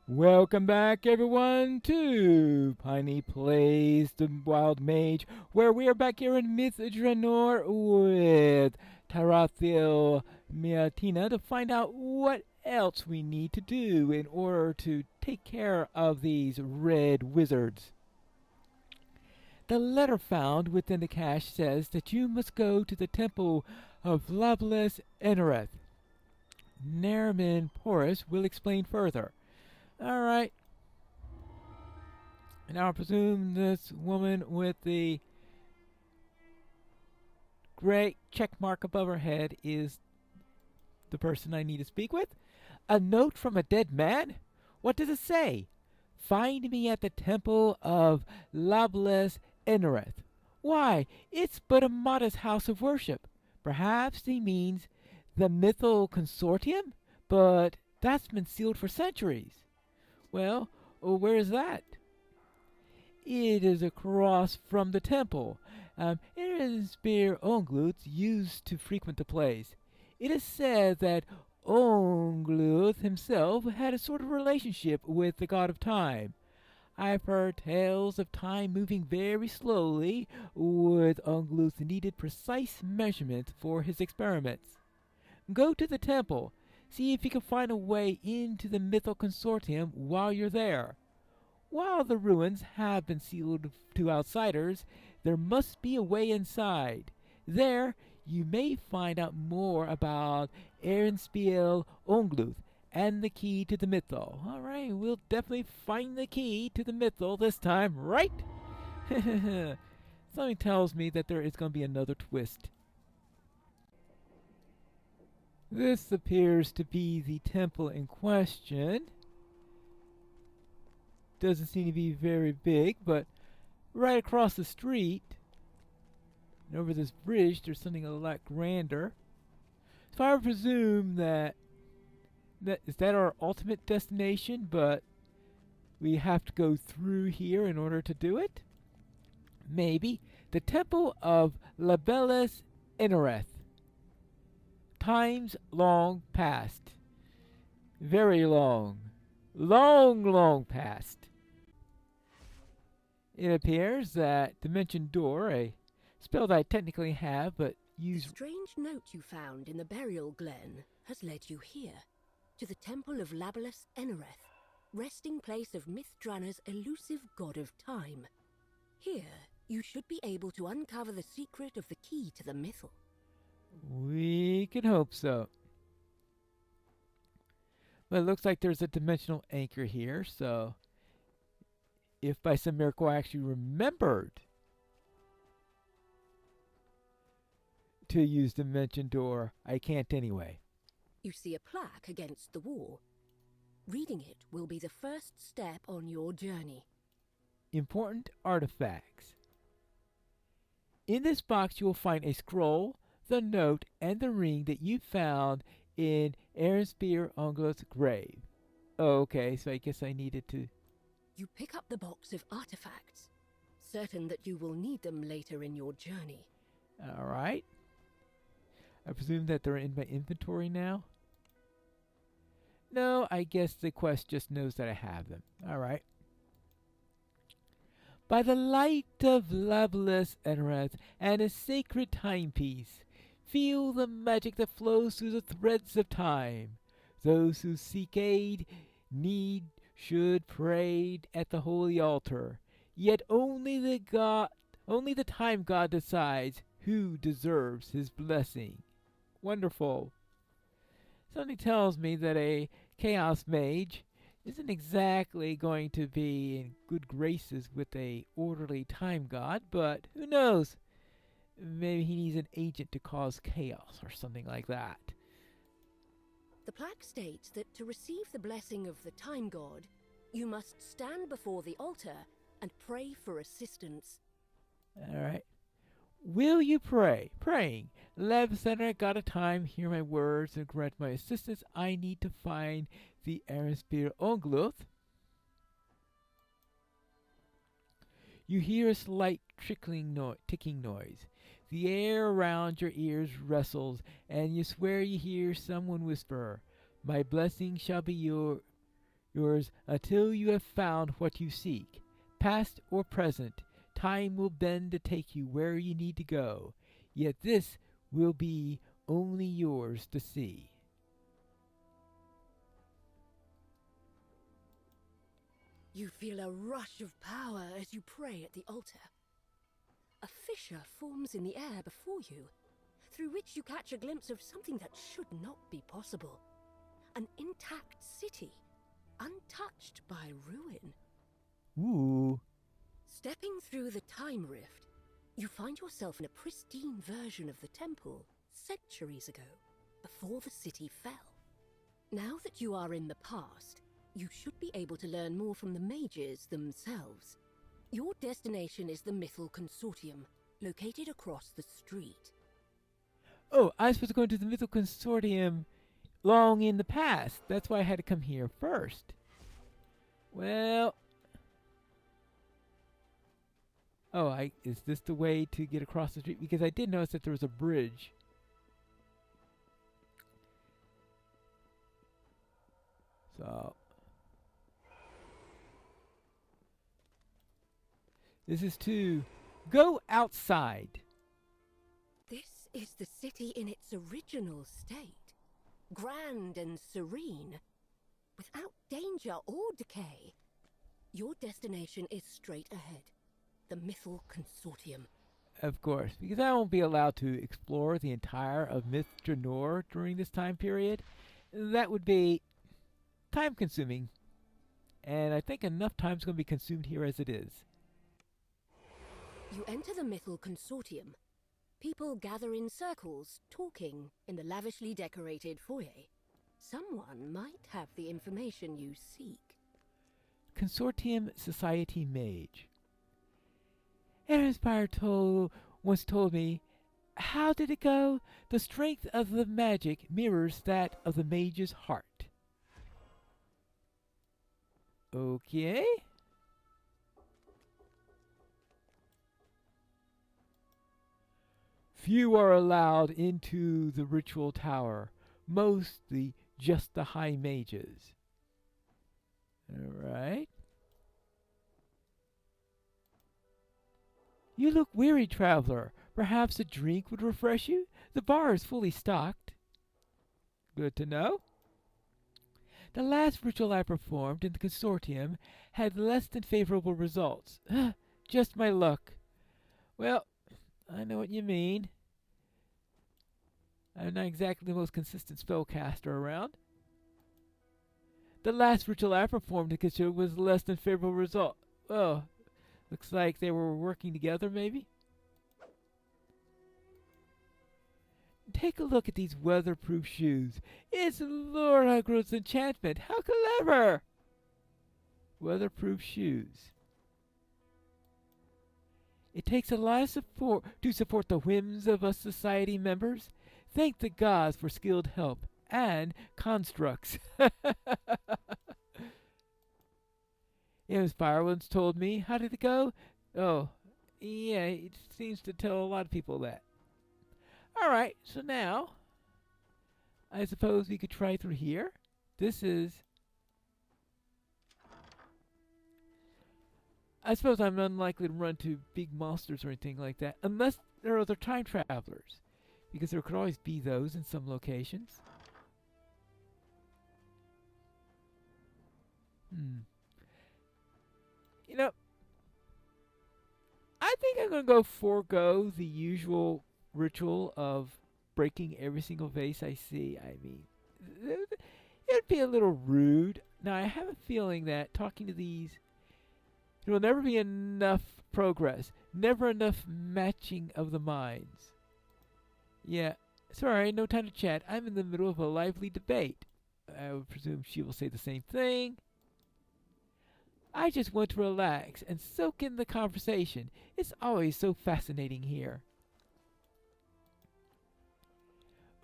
Welcome back, everyone, to Piney Plays the Wild Mage, where we are back here in Myth Draenor with Tarathiel Miatina to find out what else we need to do in order to take care of these red wizards. The letter found within the cache says that you must go to the temple of Loveless Enereth. Nariman Porus will explain further. Alright. And I presume this woman with the gray check mark above her head is the person I need to speak with. A note from a dead man? What does it say? Find me at the temple of Loveless Enereth. Why, it's but a modest house of worship. Perhaps he means the Mythal Consortium? But that's been sealed for centuries. Well, where is that? It is across from the temple. Erinspir Ongluth used to frequent the place. It is said that Ongluth himself had a sort of relationship with the god of time. I've heard tales of time moving very slowly, with Ongluth needed precise measurements for his experiments. Go to the temple. See if you can find a way into the Mythal Consortium while you're there. While the ruins have been sealed to outsiders, there must be a way inside. There, you may find out more about Erinspiel Ongluth and the key to the Mythal. Alright, we'll definitely find the key to the Mythal this time, right? Something tells me that there is going to be another twist. This appears to be the temple in question. Doesn't seem to be very big, but right across the street and over this bridge there's something a lot grander. So I would presume that is that our ultimate destination, but we have to go through here in order to do it? Maybe. The Temple of Labellus Enereth. Times long past. Very long. Long past. It appears that Dimension Door, a spell that I technically have, but use... The strange note you found in the burial glen has led you here, to the Temple of Labellus Enereth, resting place of Mythdrana's elusive god of time. Here, you should be able to uncover the secret of the key to the Mythal. We can hope so. But it looks like there's a dimensional anchor here, so if by some miracle I actually remembered to use Dimension Door, I can't anyway. You see a plaque against the wall. Reading it will be the first step on your journey. Important artifacts. In this box you will find a scroll, the note, and the ring that you found in Erinspir Ongluth's grave. Okay, so I guess I needed to... You pick up the box of artifacts, certain that you will need them later in your journey. Alright. I presume that they're in my inventory now? No, I guess the quest just knows that I have them. Alright. By the light of Loveless Enereth and a sacred timepiece, feel the magic that flows through the threads of time. Those who seek aid, should pray at the holy altar. Yet only the time god decides who deserves his blessing. Wonderful. Something tells me that a chaos mage isn't exactly going to be in good graces with a orderly time god, but who knows? Maybe he needs an agent to cause chaos or something like that. The plaque states that to receive the blessing of the time god, you must stand before the altar and pray for assistance. Alright. Will you pray? Praying. Lev Center, God of Time, hear my words and grant my assistance. I need to find the Erinspir Ongluth. You hear a slight ticking noise. The air around your ears rustles, and you swear you hear someone whisper, "My blessing shall be yours until you have found what you seek. Past or present, time will bend to take you where you need to go. Yet this will be only yours to see. You feel a rush of power as you pray at the altar. A fissure forms in the air before you, through which you catch a glimpse of something that should not be possible. An intact city, untouched by ruin. Ooh. Stepping through the time rift, you find yourself in a pristine version of the temple centuries ago, before the city fell. Now that you are in the past, you should be able to learn more from the mages themselves. Your destination is the Mythal Consortium, located across the street. Oh, I was supposed to go into the Mythal Consortium long in the past. That's why I had to come here first. Well... Oh, is this the way to get across the street? Because I did notice that there was a bridge. So... This is to go outside. This is the city in its original state. Grand and serene, without danger or decay. Your destination is straight ahead. The Mythal Consortium. Of course, because I won't be allowed to explore the entire of Myth Dranor during this time period. That would be time-consuming. And I think enough time's going to be consumed here as it is. You enter the Mythal Consortium. People gather in circles, talking in the lavishly decorated foyer. Someone might have the information you seek. Consortium Society Mage. Airspire once told me, how did it go? The strength of the magic mirrors that of the mage's heart. Okay. Few are allowed into the ritual tower, mostly just the high mages. Alright. You look weary, traveler. Perhaps a drink would refresh you? The bar is fully stocked. Good to know. The last ritual I performed in the consortium had less than favorable results. Just my luck. Well, I know what you mean. I'm not exactly the most consistent spellcaster around. The last ritual I performed in the consortium was less than favorable result. Oh, looks like they were working together, maybe? Take a look at these weatherproof shoes. It's Lord Hugrow's enchantment. How clever! Weatherproof shoes. It takes a lot of support to support the whims of us society members. Thank the gods for skilled help and constructs. Inspire once told me. How did it go? Oh, yeah, it seems to tell a lot of people that. Alright, so now, I suppose we could try through here. This is... I suppose I'm unlikely to run to big monsters or anything like that, unless there are other time travelers. Because there could always be those in some locations. You know, I think I'm going to go forego the usual ritual of breaking every single vase I see. I mean, it'd be a little rude. Now, I have a feeling that talking to these, there will never be enough progress, never enough matching of the minds. Yeah, sorry, no time to chat. I'm in the middle of a lively debate. I would presume she will say the same thing. I just want to relax and soak in the conversation. It's always so fascinating here.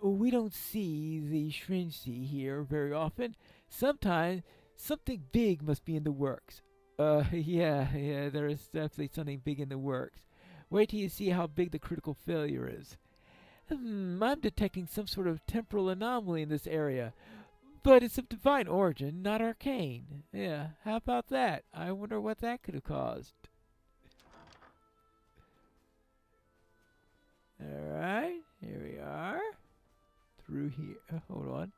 We don't see the Shrinzi here very often. Sometimes something big must be in the works. Yeah, there is definitely something big in the works. Wait till you see how big the critical failure is. I'm detecting some sort of temporal anomaly in this area. But it's of divine origin, not arcane. Yeah, how about that? I wonder what that could have caused. Alright, here we are. Through here. Hold on.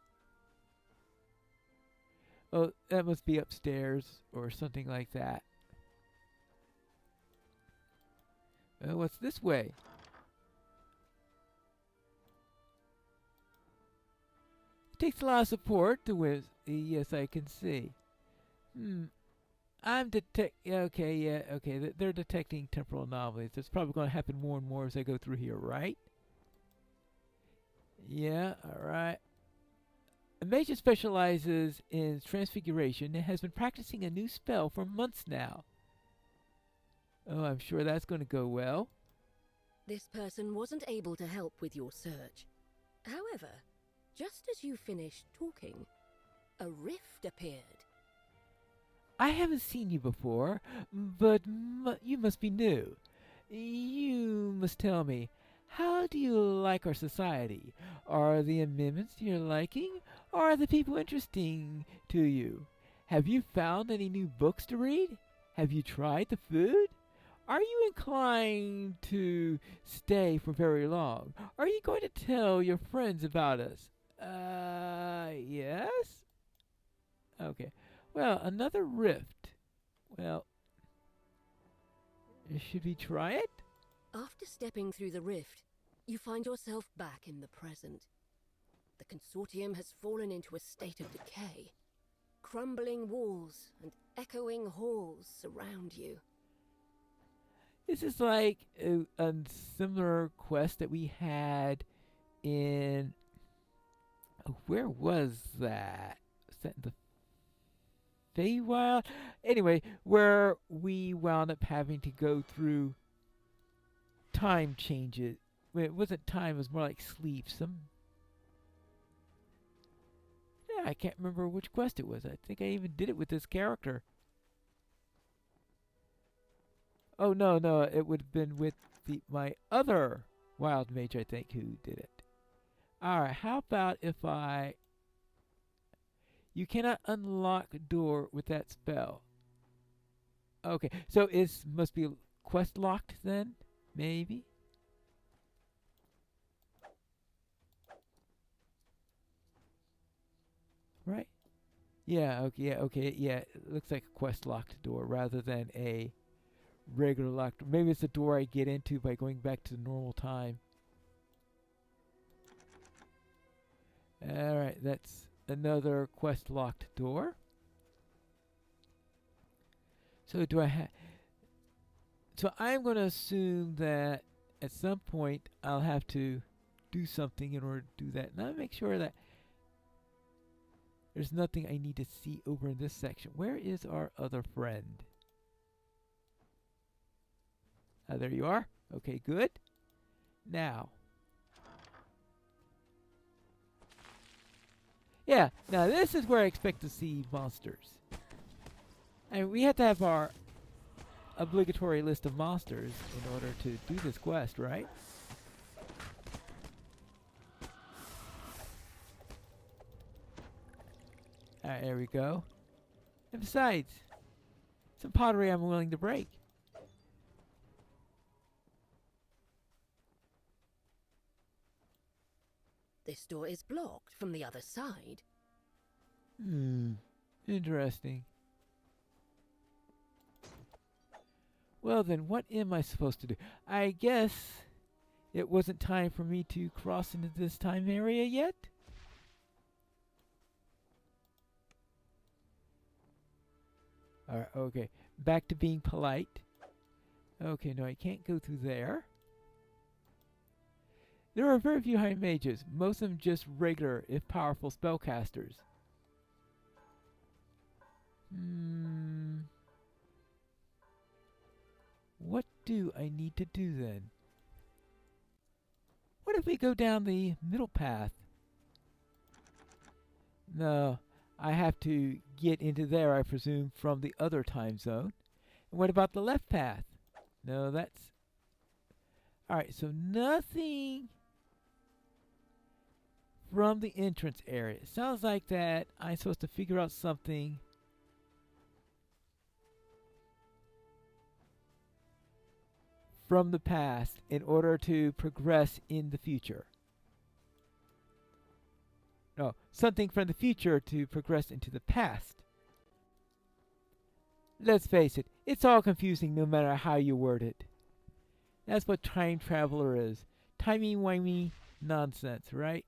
Oh, that must be upstairs or something like that. What's this way? It takes a lot of support to win. Yes, I can see. I'm okay, yeah, okay. They're detecting temporal anomalies. It's probably going to happen more and more as I go through here, right? Yeah, alright. A mage specializes in transfiguration and has been practicing a new spell for months now. Oh, I'm sure that's going to go well. This person wasn't able to help with your search. However, just as you finished talking, a rift appeared. I haven't seen you before, but you must be new. You must tell me, how do you like our society? Are the amendments to your liking, or are the people interesting to you? Have you found any new books to read? Have you tried the food? Are you inclined to stay for very long? Are you going to tell your friends about us? Yes? Okay. Well, another rift. Well, should we try it? After stepping through the rift, you find yourself back in the present. The consortium has fallen into a state of decay. Crumbling walls and echoing halls surround you. This is like a similar quest that we had in... Oh, where was that? Was that in the Feywild? Anyway, where we wound up having to go through time changes. Well, it wasn't time, it was more like sleep. Yeah, I can't remember which quest it was. I think I even did it with this character. Oh, no, it would have been with my other Wild Mage, I think, who did it. Alright, how about if I... You cannot unlock a door with that spell. Okay, so it must be quest locked then? Maybe? Right? Yeah, okay, yeah. It looks like a quest locked door rather than a regular locked. Maybe it's a door I get into by going back to normal time. Alright, that's another quest locked door. So do I have... So I'm going to assume that at some point I'll have to do something in order to do that. And I'll make sure that there's nothing I need to see over in this section. Where is our other friend? There you are. Okay, good. Now. Yeah, now this is where I expect to see monsters. And we have to have our obligatory list of monsters in order to do this quest, right? Alright, there we go. And besides, some pottery I'm willing to break. This door is blocked from the other side. Interesting. Well then, what am I supposed to do? I guess it wasn't time for me to cross into this time area yet? Alright, okay. Back to being polite. Okay, no, I can't go through there. There are very few high mages, most of them just regular, if powerful spellcasters. What do I need to do then? What if we go down the middle path? No, I have to get into there, I presume, from the other time zone. And what about the left path? No, that's... Alright, so nothing from the entrance area. It sounds like that I'm supposed to figure out something from the past in order to progress in the future. No, something from the future to progress into the past. Let's face it, it's all confusing no matter how you word it. That's what time traveler is. Timey-wimey nonsense, right?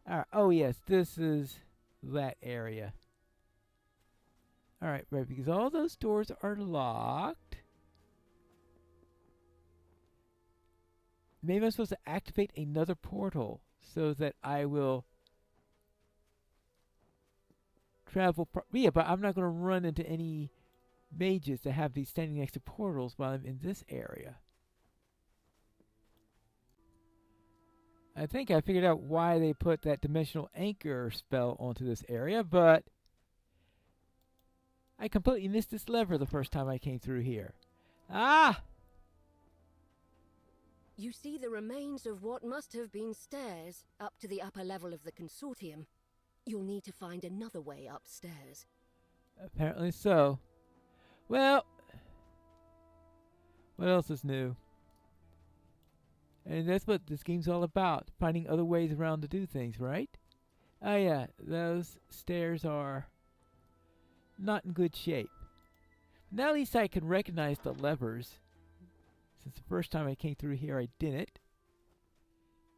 Alright, oh yes, this is that area. Alright, right, because all those doors are locked. Maybe I'm supposed to activate another portal so that I will travel. Yeah, but I'm not going to run into any mages that have these standing next to portals while I'm in this area. I think I figured out why they put that dimensional anchor spell onto this area, but I completely missed this lever the first time I came through here. Ah! You see the remains of what must have been stairs up to the upper level of the consortium. You'll need to find another way upstairs. Apparently so. Well, what else is new? And that's what this game's all about. Finding other ways around to do things, right? Oh yeah, those stairs are not in good shape. Now at least I can recognize the levers. Since the first time I came through here I didn't.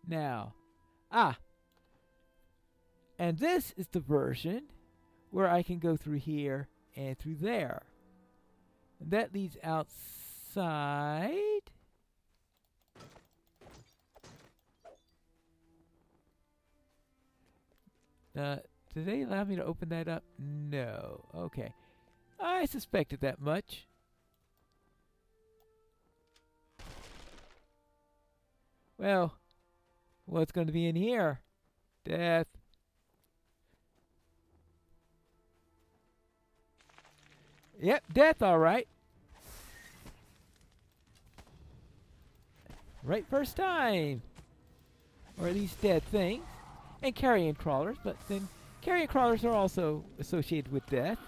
Now, and this is the version where I can go through here and through there. And that leads outside. Did they allow me to open that up? No. Okay. I suspected that much. Well, what's going to be in here? Death. Yep, death, all right. Right first time. Or at least dead things. And carrion crawlers, but then carrion crawlers are also associated with death.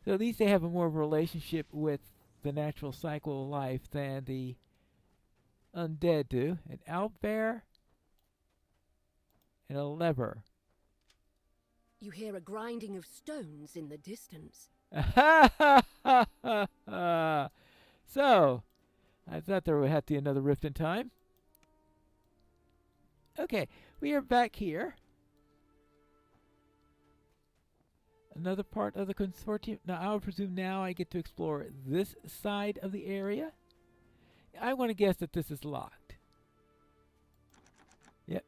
So at least they have a more of a relationship with the natural cycle of life than the undead do. An owlbear and a lever. You hear a grinding of stones in the distance. So, I thought there would have to be another rift in time. Okay, we are back here. Another part of the consortium. Now, I would presume now I get to explore this side of the area. I want to guess that this is locked. Yep.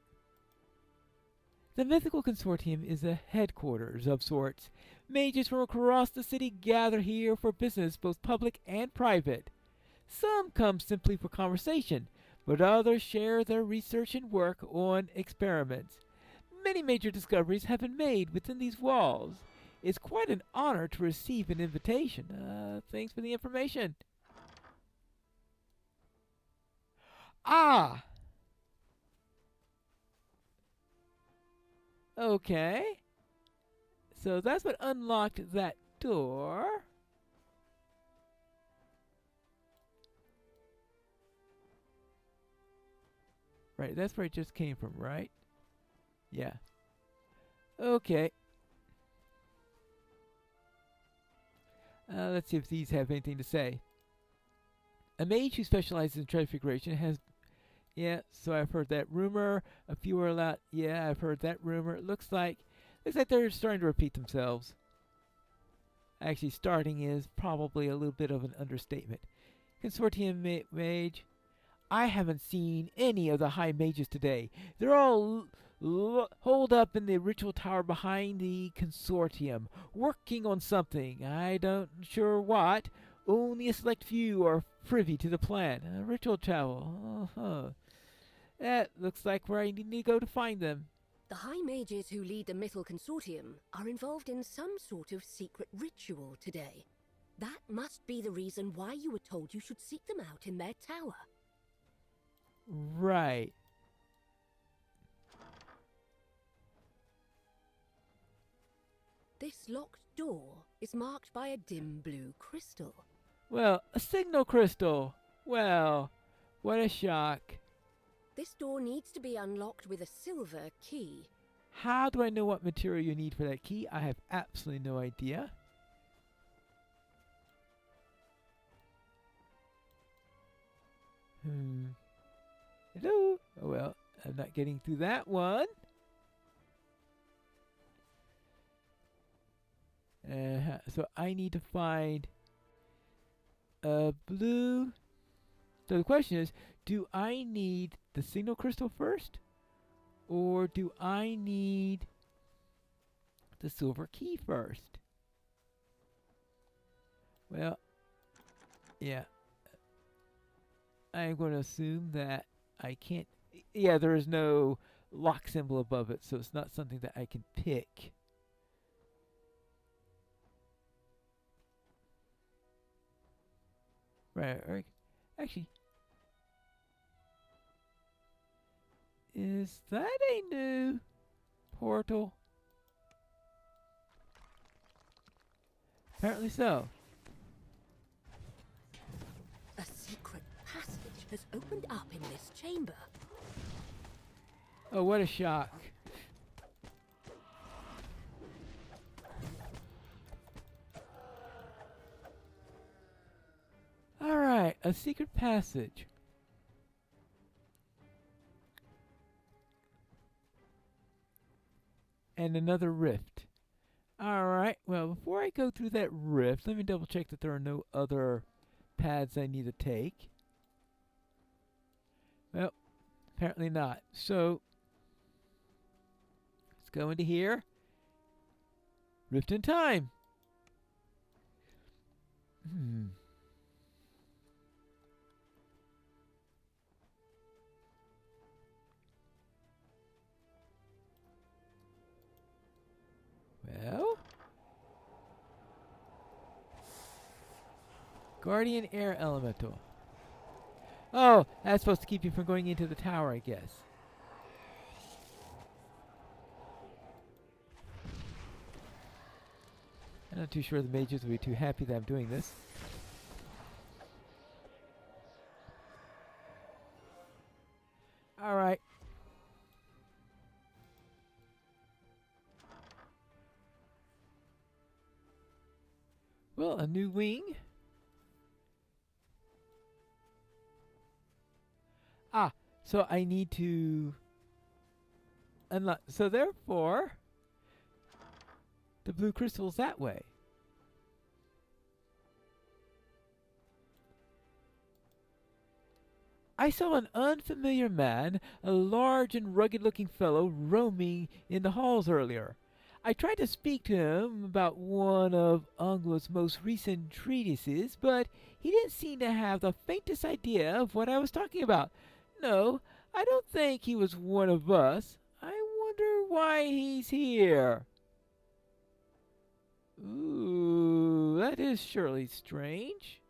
The Mythical Consortium is a headquarters of sorts. Mages from across the city gather here for business, both public and private. Some come simply for conversation, but others share their research and work on experiments. Many major discoveries have been made within these walls. It's quite an honor to receive an invitation. Thanks for the information. Ah! Okay. So that's what unlocked that door. Right, that's where it just came from, right? Yeah. Okay. Let's see if these have anything to say. A mage who specializes in transfiguration has... Yeah, so I've heard that rumor. A few are allowed... Yeah, I've heard that rumor. It looks like they're starting to repeat themselves. Actually, starting is probably a little bit of an understatement. Consortium mage... I haven't seen any of the high mages today. They're all holed up in the ritual tower behind the consortium, working on something. I don't sure what. Only a select few are privy to the plan. Ritual travel. That looks like where I need to go to find them. The high mages who lead the Mythal Consortium are involved in some sort of secret ritual today. That must be the reason why you were told you should seek them out in their tower. Right. This locked door is marked by a dim blue crystal. Well, a signal crystal. Well, what a shock. This door needs to be unlocked with a silver key. How do I know what material you need for that key? I have absolutely no idea. Hello? Oh well, I'm not getting through that one. So I need to find a blue. So the question is, do I need the signal crystal first? Or do I need the silver key first? Well, yeah. I'm going to assume that I can't. Yeah, there is no lock symbol above it, so it's not something that I can pick. Right. Actually, is that a new portal? Apparently so. A secret passage has opened up in this chamber. Oh, what a shock. Alright, a secret passage. And another rift. Alright, well, before I go through that rift, let me double check that there are no other paths I need to take. Well, apparently not. So, let's go into here. Rift in time. Well, Guardian Air Elemental. Oh, that's supposed to keep you from going into the tower, I guess. I'm not too sure the mages will be too happy that I'm doing this. Alright. Well, a new wing. So I need to unlock. So therefore, the blue crystal's that way. I saw an unfamiliar man, a large and rugged-looking fellow, roaming in the halls earlier. I tried to speak to him about one of Anglo's most recent treatises, but he didn't seem to have the faintest idea of what I was talking about. No, I don't think he was one of us. I wonder why he's here. Ooh, that is surely strange.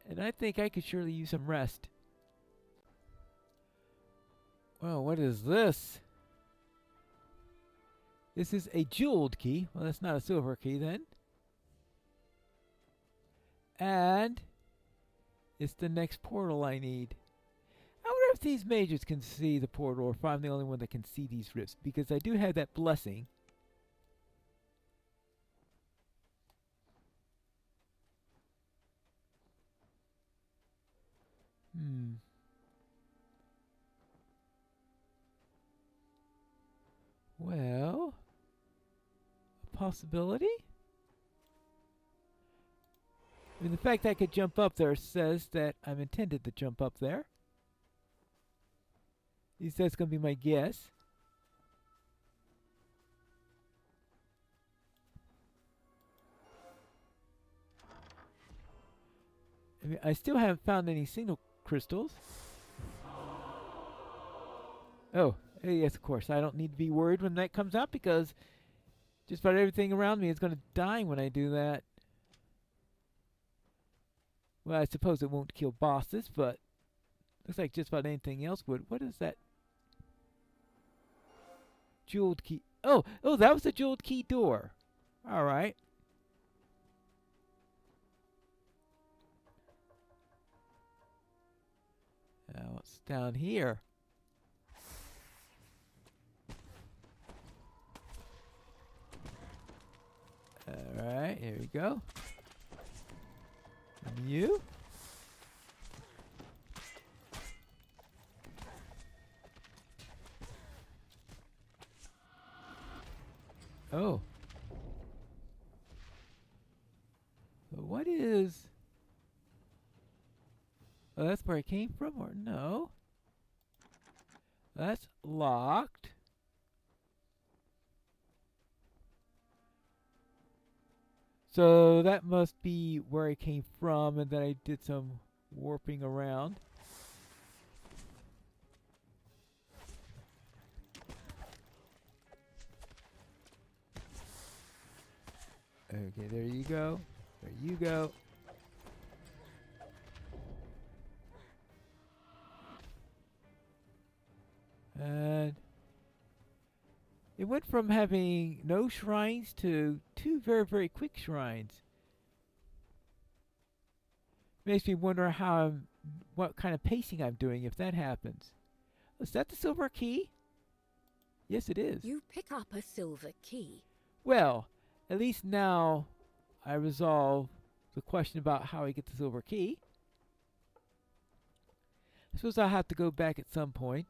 And I think I could surely use some rest. Well, what is this? This is a jeweled key. Well, that's not a silver key then. And it's the next portal I need. I wonder if these mages can see the portal or if I'm the only one that can see these rifts, because I do have that blessing. Well, a possibility? I mean, the fact I could jump up there says that I'm intended to jump up there. At least that's going to be my guess. I mean, I still haven't found any signal crystals. Oh, yes, of course. I don't need to be worried when that comes out because Just about everything around me is going to die when I do that. Well, I suppose it won't kill bosses, but looks like just about anything else would. What is that? Jeweled key. Oh, that was a jeweled key door. All right. Now what's down here? All right, here we go. And you? Oh. So what is... Oh, that's where I came from, or no? That's locked. So that must be where I came from, and then I did some warping around. Okay, there you go. There you go. And it went from having no shrines to 2 very, very quick shrines. Makes me wonder what kind of pacing I'm doing if that happens. Is that the silver key? Yes, it is. You pick up a silver key. Well, at least now I resolve the question about how I get the silver key. I suppose I'll have to go back at some point.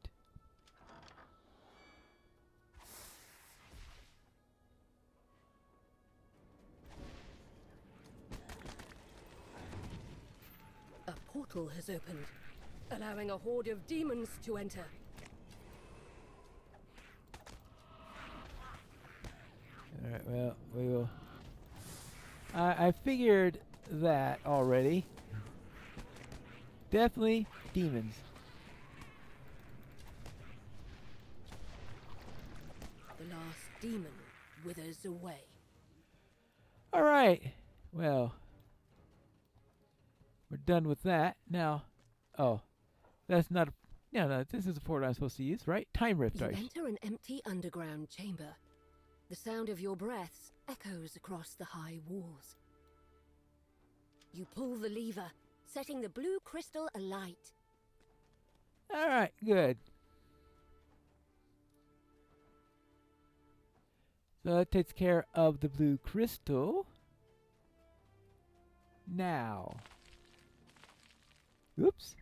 A portal has opened, allowing a horde of demons to enter. Alright, well, we will... I figured that already. Definitely demons. The last demon withers away. Alright, well... We're done with that. Now... Oh, that's not... No, this is the portal I'm supposed to use, right? Time Rift, You right? enter an empty underground chamber. The sound of your breaths echoes across the high walls. You pull the lever, setting the blue crystal alight. Alright, good. So that takes care of the blue crystal. Now. Oops.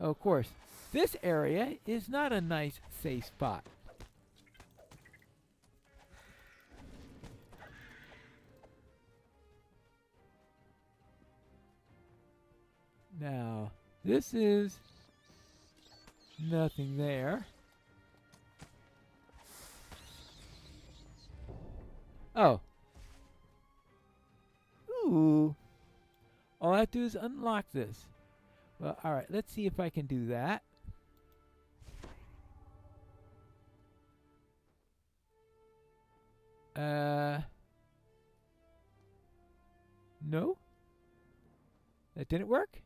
Oh, of course. This area is not a nice, safe spot. Now, this is nothing there. Oh. Ooh. All I have to do is unlock this. Well, alright, let's see if I can do that. No? That didn't work?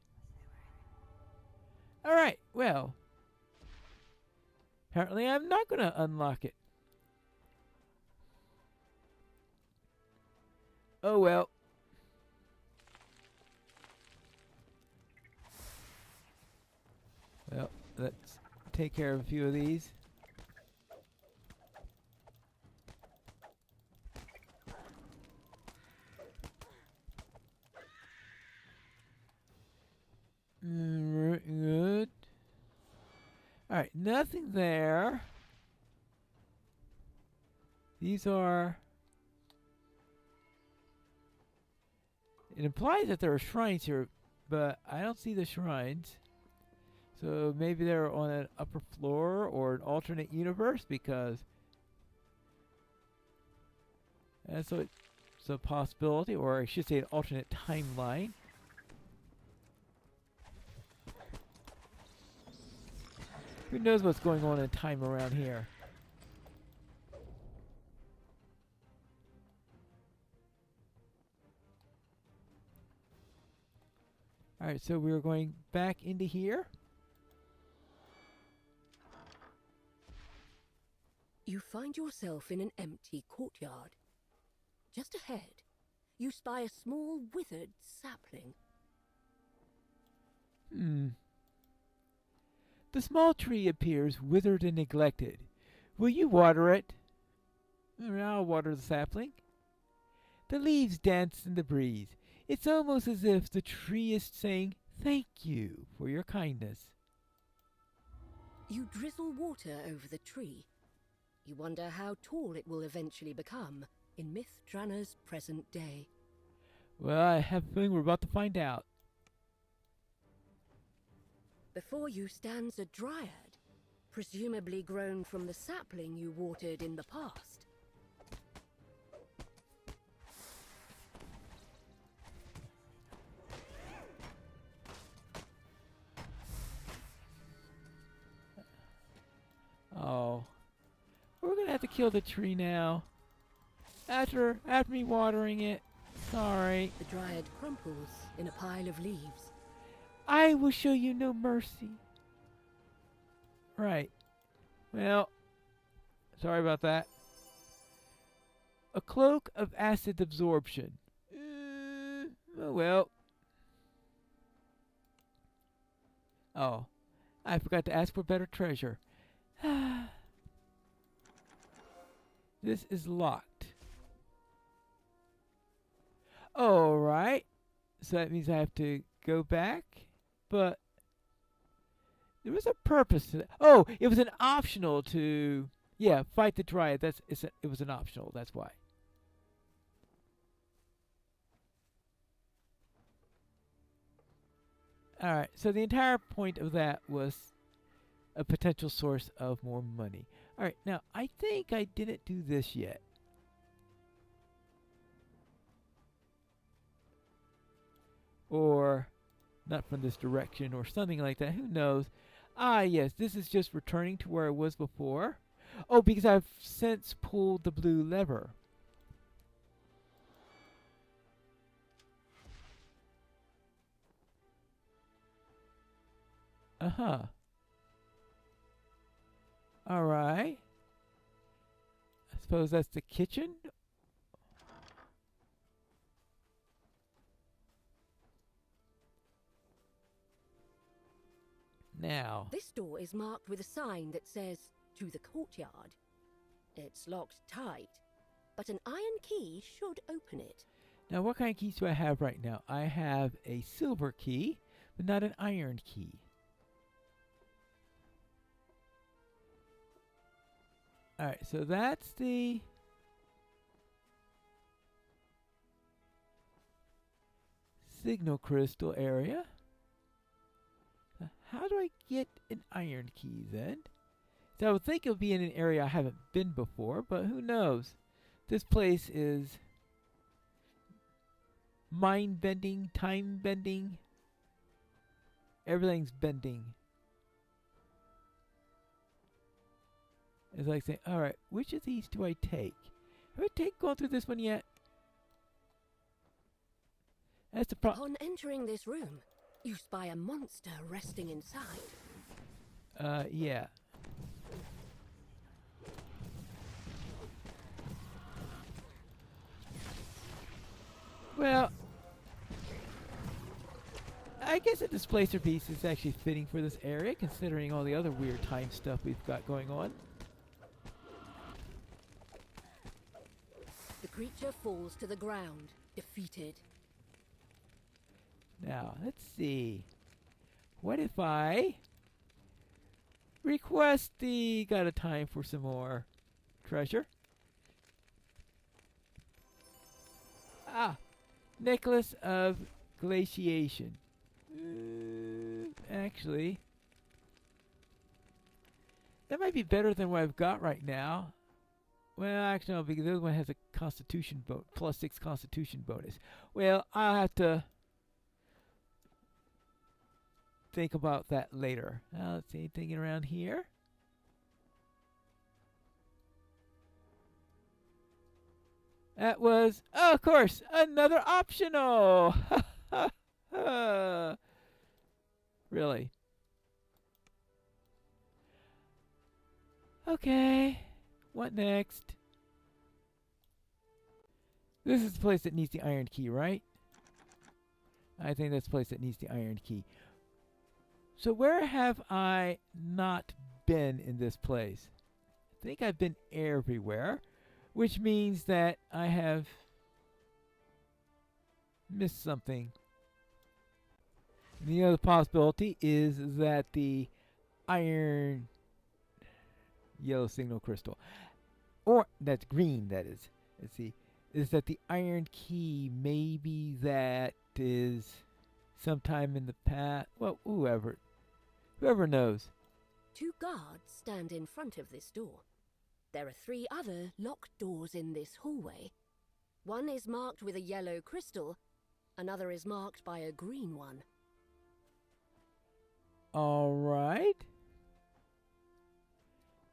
Alright, well. Apparently I'm not going to unlock it. Oh well. Well, let's take care of a few of these. Good. Alright, nothing there. These are... It implies that there are shrines here, but I don't see the shrines. So maybe they're on an upper floor or an alternate universe, because that's a possibility, or I should say an alternate timeline. Who knows what's going on in time around here? Alright, so we're going back into here. You find yourself in an empty courtyard. Just ahead, you spy a small withered sapling. The small tree appears withered and neglected. Will you water it? I'll water the sapling. The leaves dance in the breeze. It's almost as if the tree is saying, "Thank you for your kindness." You drizzle water over the tree. You wonder how tall it will eventually become in Myth Drana's present day. Well, I have a feeling we're about to find out. Before you stands a dryad, presumably grown from the sapling you watered in the past. Oh. We're gonna have to kill the tree now. After me watering it. Sorry. The dryad crumples in a pile of leaves. I will show you no mercy. Right. Well, sorry about that. A cloak of acid absorption. Oh well. Oh, I forgot to ask for better treasure. This is locked. Alright. So that means I have to go back. But there was a purpose to that. Oh, it was an optional to, yeah, fight the dryad. It was an optional. That's why. Alright, so the entire point of that was a potential source of more money. Alright, now I think I didn't do this yet. Or not from this direction or something like that. Who knows? Ah, yes, this is just returning to where I was before. Oh, because I've since pulled the blue lever. Uh-huh. Alright. I suppose that's the kitchen? Now. This door is marked with a sign that says, "To the courtyard." It's locked tight, but an iron key should open it. Now, what kind of keys do I have right now? I have a silver key, but not an iron key. Alright, so that's the signal crystal area. How do I get an iron key then? So I would think it would be in an area I haven't been before, but who knows? This place is mind bending, time bending. Everything's bending. It's like saying, alright, which of these do I take? Have I gone through this one yet? That's the problem. Upon entering this room, you spy a monster resting inside. Yeah. Well, I guess a displacer piece is actually fitting for this area, considering all the other weird time stuff we've got going on. The creature falls to the ground, defeated. Now, let's see. What if I request the got a time for some more treasure? Ah, Necklace of Glaciation. Actually, that might be better than what I've got right now. Well, actually, no, because the other one has a Constitution +6 Constitution bonus. Well, I'll have to think about that later. Let's see, anything around here? That was, oh, of course, another optional. Really. Okay. What next? This is the place that needs the iron key, right? I think that's the place that needs the iron key. So where have I not been in this place? I think I've been everywhere, which means that I have missed something. And the other possibility is that the iron yellow signal crystal, or that's green, that is. Let's see. Is that the iron key? Maybe that is sometime in the past. Well, whoever knows. 2 guards stand in front of this door. There are 3 other locked doors in this hallway. One is marked with a yellow crystal, another is marked by a green one. All right.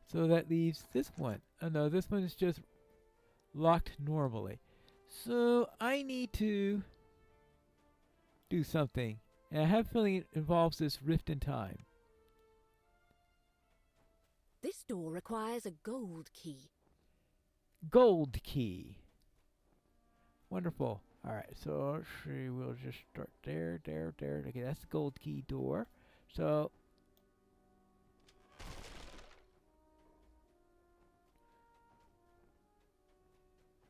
So that leaves this one. Oh no, this one is just locked normally. So I need to do something. And I have a feeling it involves this rift in time. This door requires a gold key. Gold key. Wonderful. Alright, so we'll just start there. Okay, that's the gold key door. So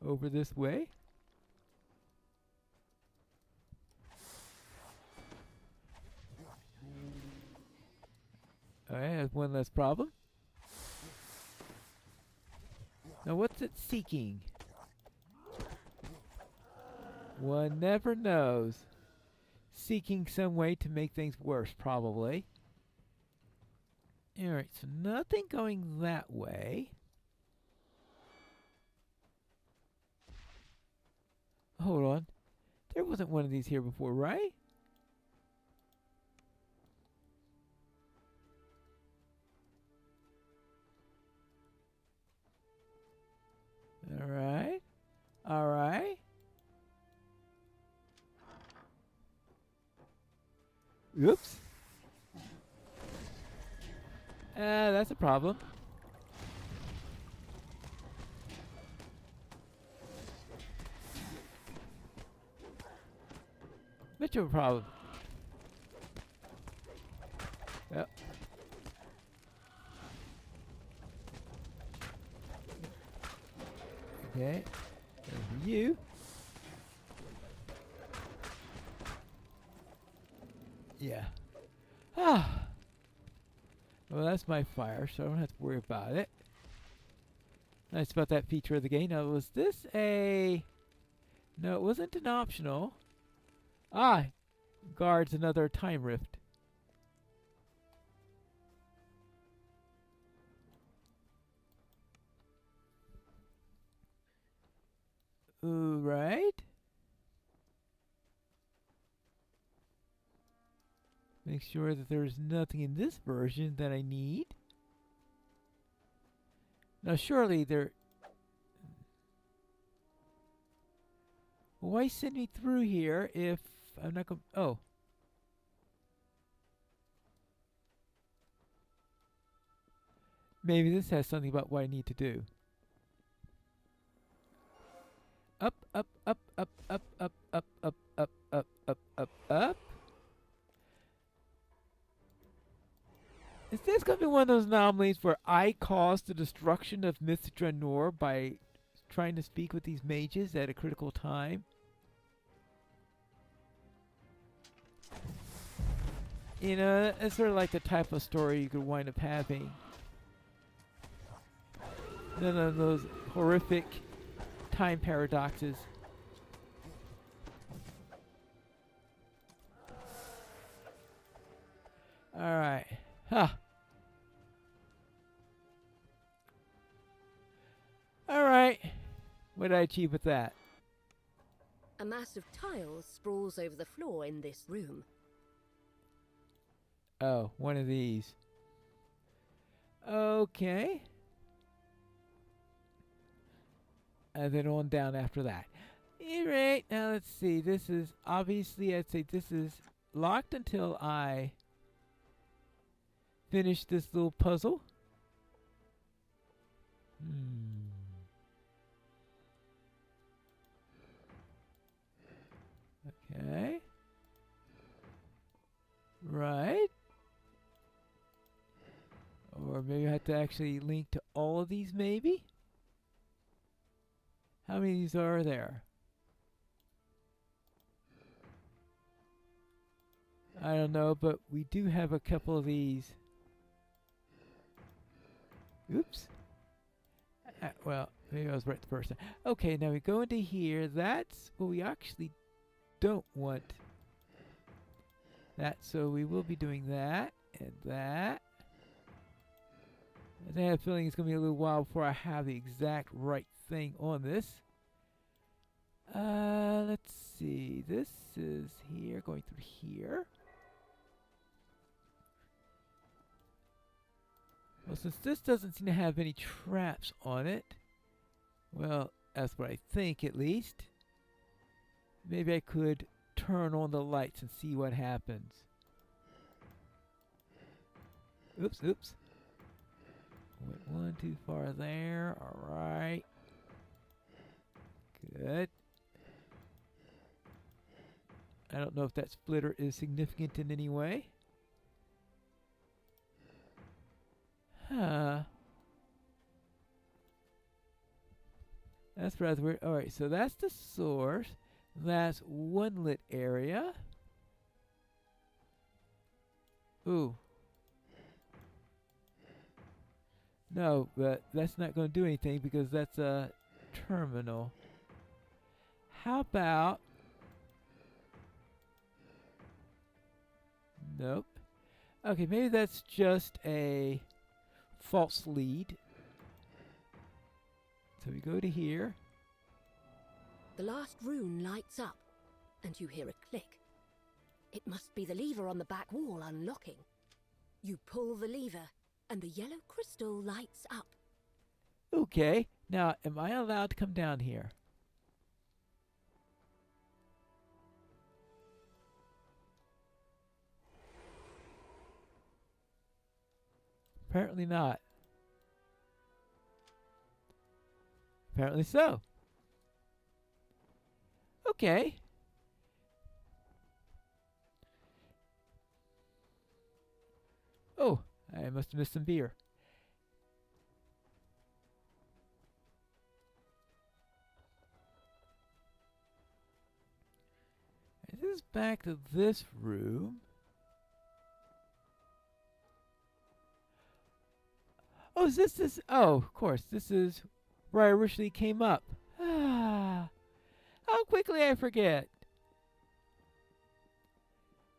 over this way. Alright, that's one less problem. Now what's it seeking? One never knows. Seeking some way to make things worse, probably. Alright, so nothing going that way. Hold on. There wasn't one of these here before, right? Alright. Alright. Oops. That's a problem. Much of a problem. Yep. Okay. Over you. Yeah. Ah. Well, that's my fire, so I don't have to worry about it. Nice about that feature of the game. Now, was this a... No, it wasn't an optional. Ah! Guards another time rift. Ooh, right? Make sure that there's nothing in this version that I need. Now, surely there... Why send me through here if I'm not going... Oh. Maybe this has something about what I need to do. Up, up, up, up, up, up, up, up, up, up, up, up, up. Is this going to be one of those anomalies where I caused the destruction of Myth Dranor by trying to speak with these mages at a critical time? You know, it's sort of like the type of story you could wind up having. None of those horrific time paradoxes. Alright. Huh. Alright. What did I achieve with that? A mass of tiles sprawls over the floor in this room. Oh, one of these. Okay. And then on down after that. Alright, now let's see. This is obviously, I'd say this is locked until I finish this little puzzle. Okay. Right. Or maybe I have to actually link to all of these, maybe? How many of these are there? I don't know, but we do have a couple of these. Oops. Well, maybe I was right the first time. Okay, now we go into here. That's what we actually don't want. That, so we will be doing that and that. I have a feeling it's going to be a little while before I have the exact right thing on this. Let's see. This is here, going through here. Well, since this doesn't seem to have any traps on it, well, that's what I think at least. Maybe I could turn on the lights and see what happens. Oops, oops. Went one too far there. Alright. Good. I don't know if that splitter is significant in any way. Huh. That's rather weird. Alright, so that's the source. That's one lit area. Ooh. No, but that's not going to do anything because that's a terminal. How about... Nope. Okay, maybe that's just a false lead. So we go to here. The last rune lights up, and you hear a click. It must be the lever on the back wall unlocking. You pull the lever, and the yellow crystal lights up. Okay, now am I allowed to come down here? Apparently not. Apparently so. Okay. Oh, I must have missed some beer. And this is back to this room. Oh, is this? Oh, of course. This is where I originally came up. Ah, how quickly I forget.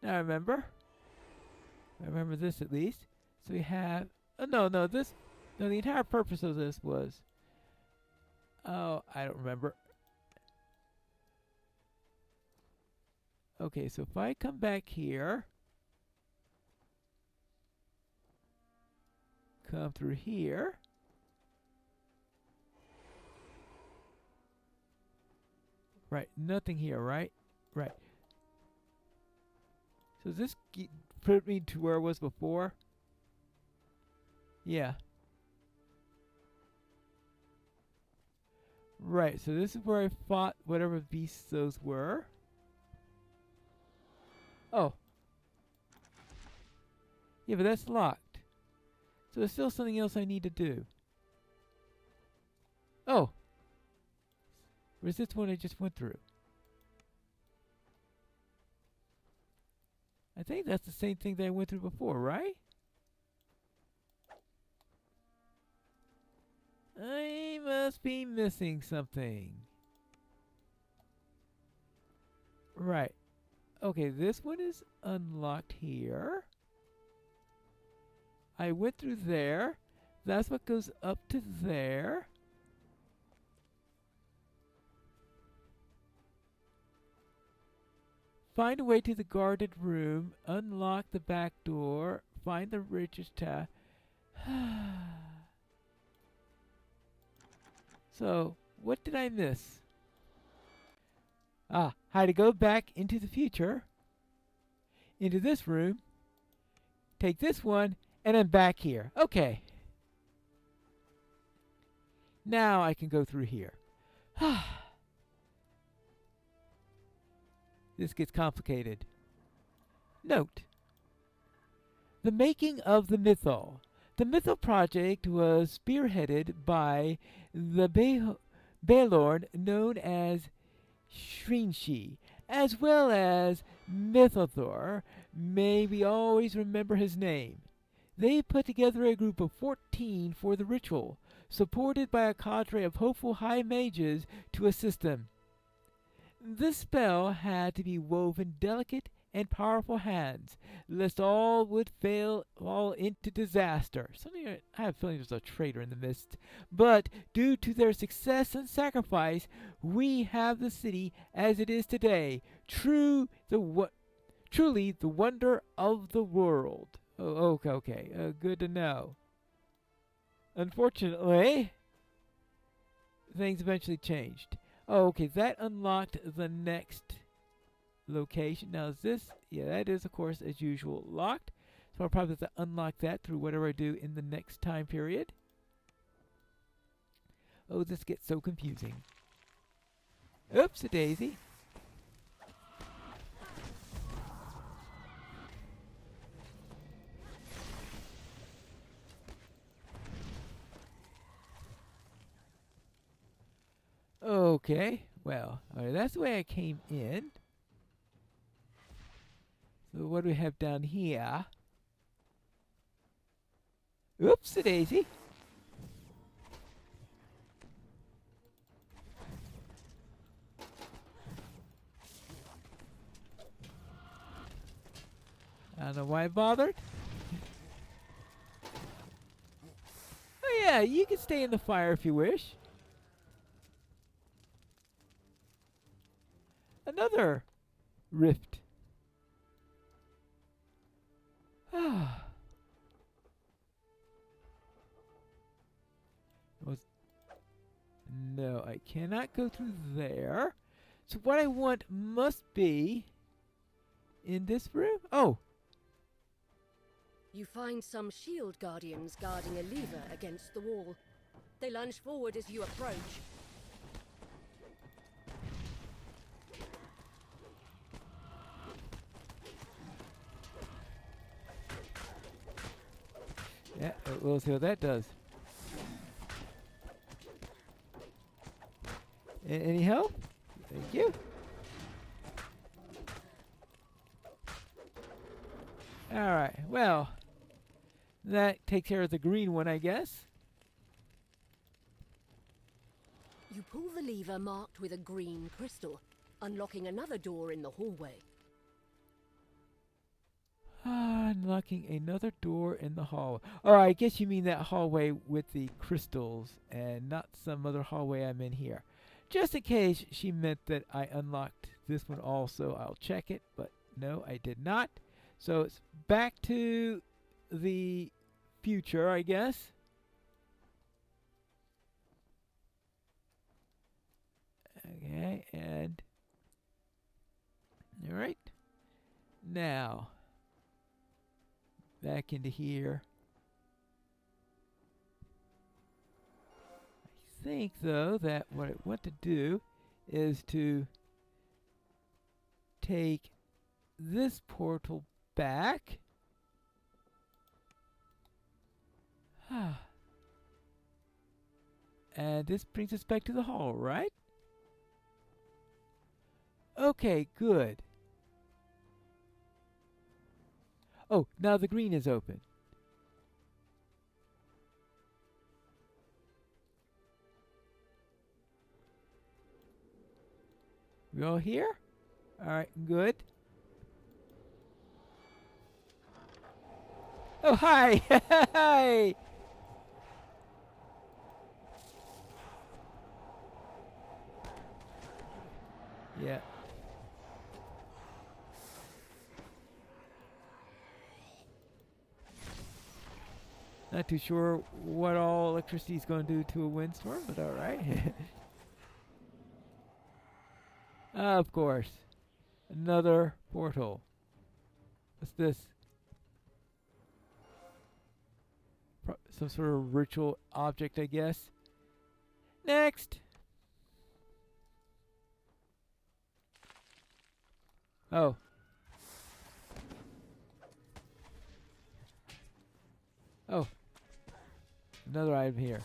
Now I remember. I remember this at least. So we have... Oh, no, this... No, the entire purpose of this was... Oh, I don't remember. Okay, so if I come back here... Come through here... Right, nothing here, right? Right. So does this put me to where I was before? Yeah. Right, so this is where I fought whatever beasts those were. Oh. Yeah, but that's locked. So there's still something else I need to do. Oh. Or is this one I just went through? I think that's the same thing that I went through before, right? I must be missing something. Right. Okay, this one is unlocked here. I went through there. That's what goes up to there. Find a way to the guarded room. Unlock the back door. Find the richest tab. So, what did I miss? Ah, I had to go back into the future. Into this room. Take this one And I'm back here. Okay. Now I can go through here. This gets complicated. Note: the making of the Mythal. The Mythal project was spearheaded by the Baelord known as Shrinshi, as well as Mythothor. May we always remember his name. They put together a group of 14 for the ritual, supported by a cadre of hopeful high mages to assist them. This spell had to be woven delicate and powerful hands, lest all would fall into disaster. I have a feeling there's a traitor in the midst. But due to their success and sacrifice, we have the city as it is today, truly the wonder of the world. Oh, okay. Good to know. Unfortunately, things eventually changed. Oh, okay, that unlocked the next location. Now is this? Yeah, that is, of course, as usual, locked. So I'll probably have to unlock that through whatever I do in the next time period. Oh, this gets so confusing. Oops-a-daisy. Okay, well, alright, that's the way I came in. So what do we have down here? Oops-a-daisy. I don't know why I bothered. Oh yeah, you can stay in the fire if you wish. Another rift. No, I cannot go through there. So what I want must be in this room. Oh, You find some shield guardians guarding a lever against the wall. They lunge forward as you approach. yeah, we'll see what that does. Any help? Thank you. Alright, well, that takes care of the green one, I guess. You pull the lever marked with a green crystal, unlocking another door in the hallway. Unlocking another door in the hall. Oh, I guess you mean that hallway with the crystals and not some other hallway I'm in here. Just in case she meant that I unlocked this one also, I'll check it, but no, I did not. So it's back to the future, I guess. Okay, and all right. Now, back into here. I think, though, that what I want to do is to take this portal back. And this brings us back to the hall, right? Okay, good. Oh, now the green is open. We all here? Alright, good. Oh, hi! Hi! Yeah. Not too sure what all electricity is going to do to a windstorm, but alright. Of course. Another portal. What's this? Some sort of ritual object, I guess. Next. Oh. Oh. Another item here.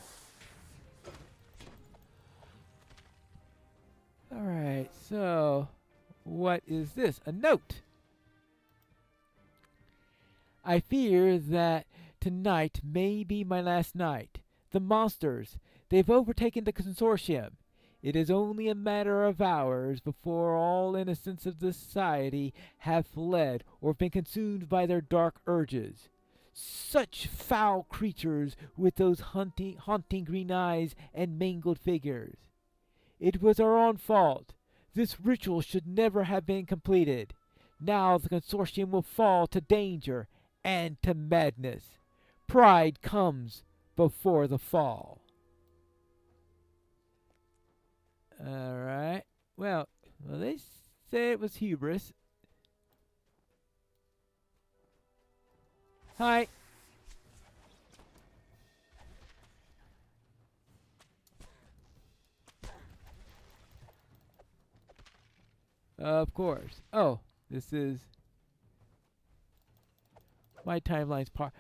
Alright, so what is this? A note. I fear that tonight may be my last night. The monsters, they've overtaken the consortium. It is only a matter of hours before all innocents of the society have fled or been consumed by their dark urges. Such foul creatures with those haunting green eyes and mangled figures. It was our own fault. This ritual should never have been completed. Now the consortium will fall to danger and to madness. Pride comes before the fall. Alright. Well, they say it was hubris. Hi. Of course. Oh, this is my timeline's part.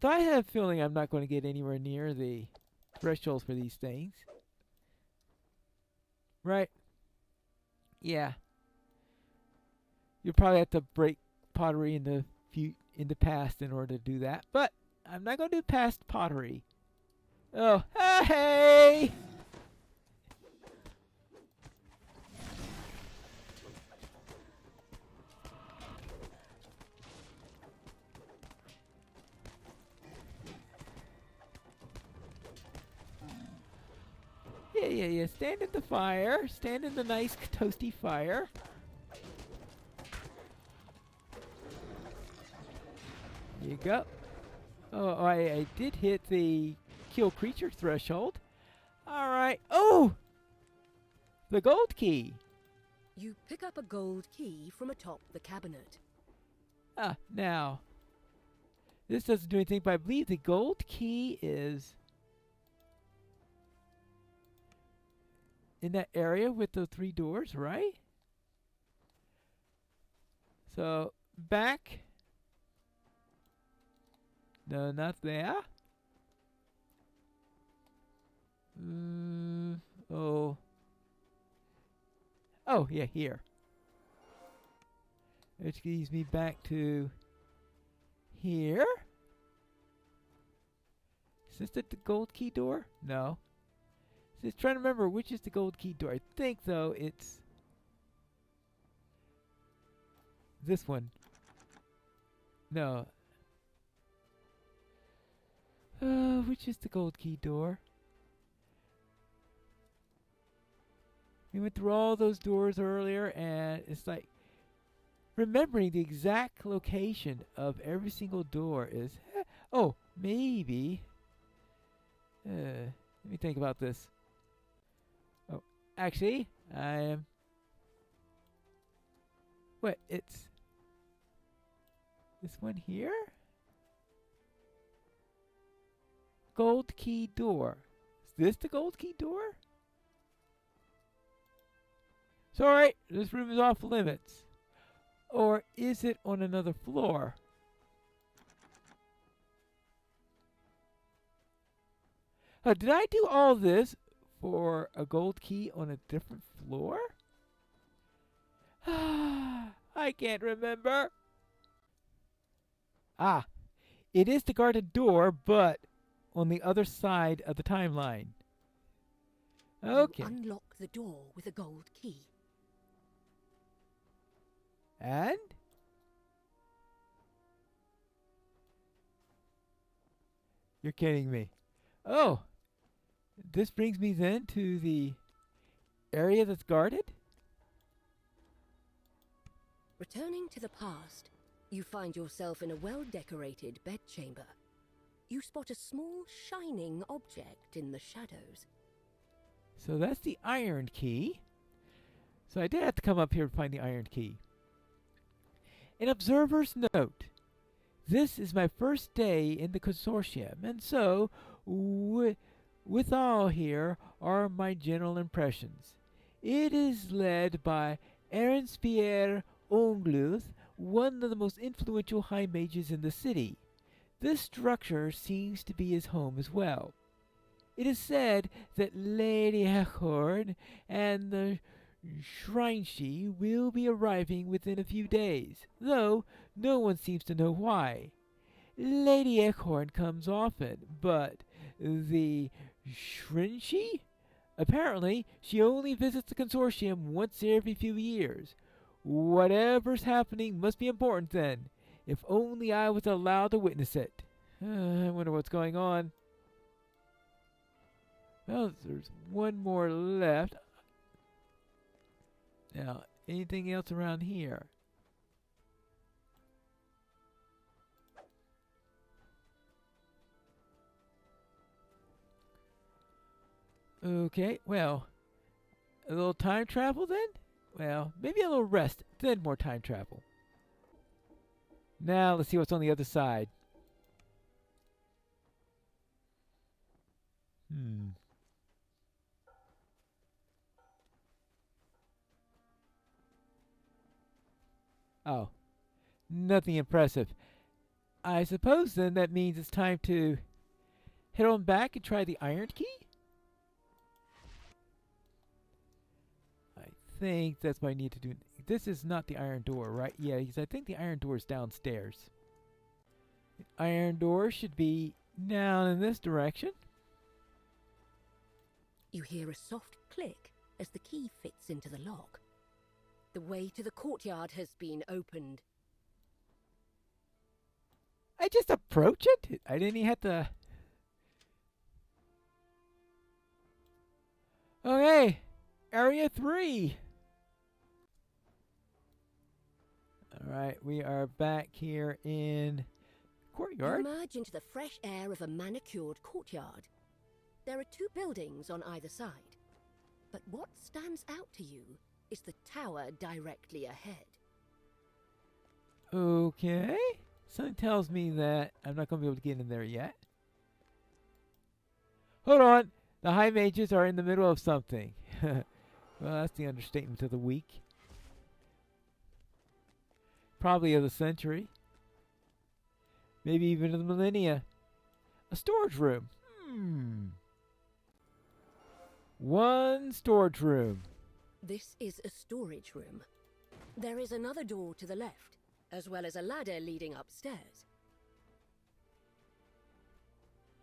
Though I have a feeling I'm not going to get anywhere near the thresholds for these things. Right? Yeah. You'll probably have to break pottery in the past in order to do that. But I'm not going to do past pottery. Oh, hey! Yeah. Stand in the fire. Stand in the nice toasty fire. There you go. Oh, I did hit the kill creature threshold. Alright. Oh! The gold key. You pick up a gold key from atop the cabinet. Now. This doesn't do anything, but I believe the gold key is in that area with the 3 doors, right? So, back. No, not there. Oh. Oh, yeah, here. Which leads me back to here. Is this the gold key door? No. Just trying to remember which is the gold key door. I think, though, it's this one. No. Which is the gold key door? We went through all those doors earlier, and it's like remembering the exact location of every single door is. Oh, maybe. Let me think about this. Oh, actually, I am. What? It's this one here? Gold key door. Is this the gold key door? Sorry, this room is off limits. Or is it on another floor? Did I do all this for a gold key on a different floor? I can't remember. Ah, it is the guarded door, but on the other side of the timeline. Okay. You unlock the door with a gold key. And? You're kidding me. Oh. This brings me then to the area that's guarded? Returning to the past, you find yourself in a well-decorated bedchamber. You spot a small, shining object in the shadows. So that's the iron key. So I did have to come up here to find the iron key. An observer's note. This is my first day in the consortium, and so, with all here are my general impressions. It is led by Ernst Pierre Ongluth, one of the most influential high mages in the city. This structure seems to be his home as well. It is said that Lady Heckhorn and the Shrineshee will be arriving within a few days, though no one seems to know why. Lady Eckhorn comes often, but the Shrineshee? Apparently, she only visits the consortium once every few years. Whatever's happening must be important then. If only I was allowed to witness it. I wonder what's going on. Well, there's one more left. Now, anything else around here? Okay, well, a little time travel then? Well, maybe a little rest, then more time travel. Now, let's see what's on the other side. Oh, nothing impressive. I suppose then that means it's time to head on back and try the iron key? I think that's what I need to do. This is not the iron door, right? Yeah, because I think the iron door is downstairs. The iron door should be down in this direction. You hear a soft click as the key fits into the lock. The way to the courtyard has been opened. I just approach it? I didn't even have to... Okay, Area 3. Alright, we are back here in courtyard. Emerge into the fresh air of a manicured courtyard. There are two buildings on either side. But what stands out to you is the tower directly ahead. Okay. Something tells me that I'm not going to be able to get in there yet. Hold on. The high mages are in the middle of something. Well, that's the understatement of the week. Probably of the century. Maybe even of the millennia. A storage room. One storage room. This is a storage room. There is another door to the left, as well as a ladder leading upstairs.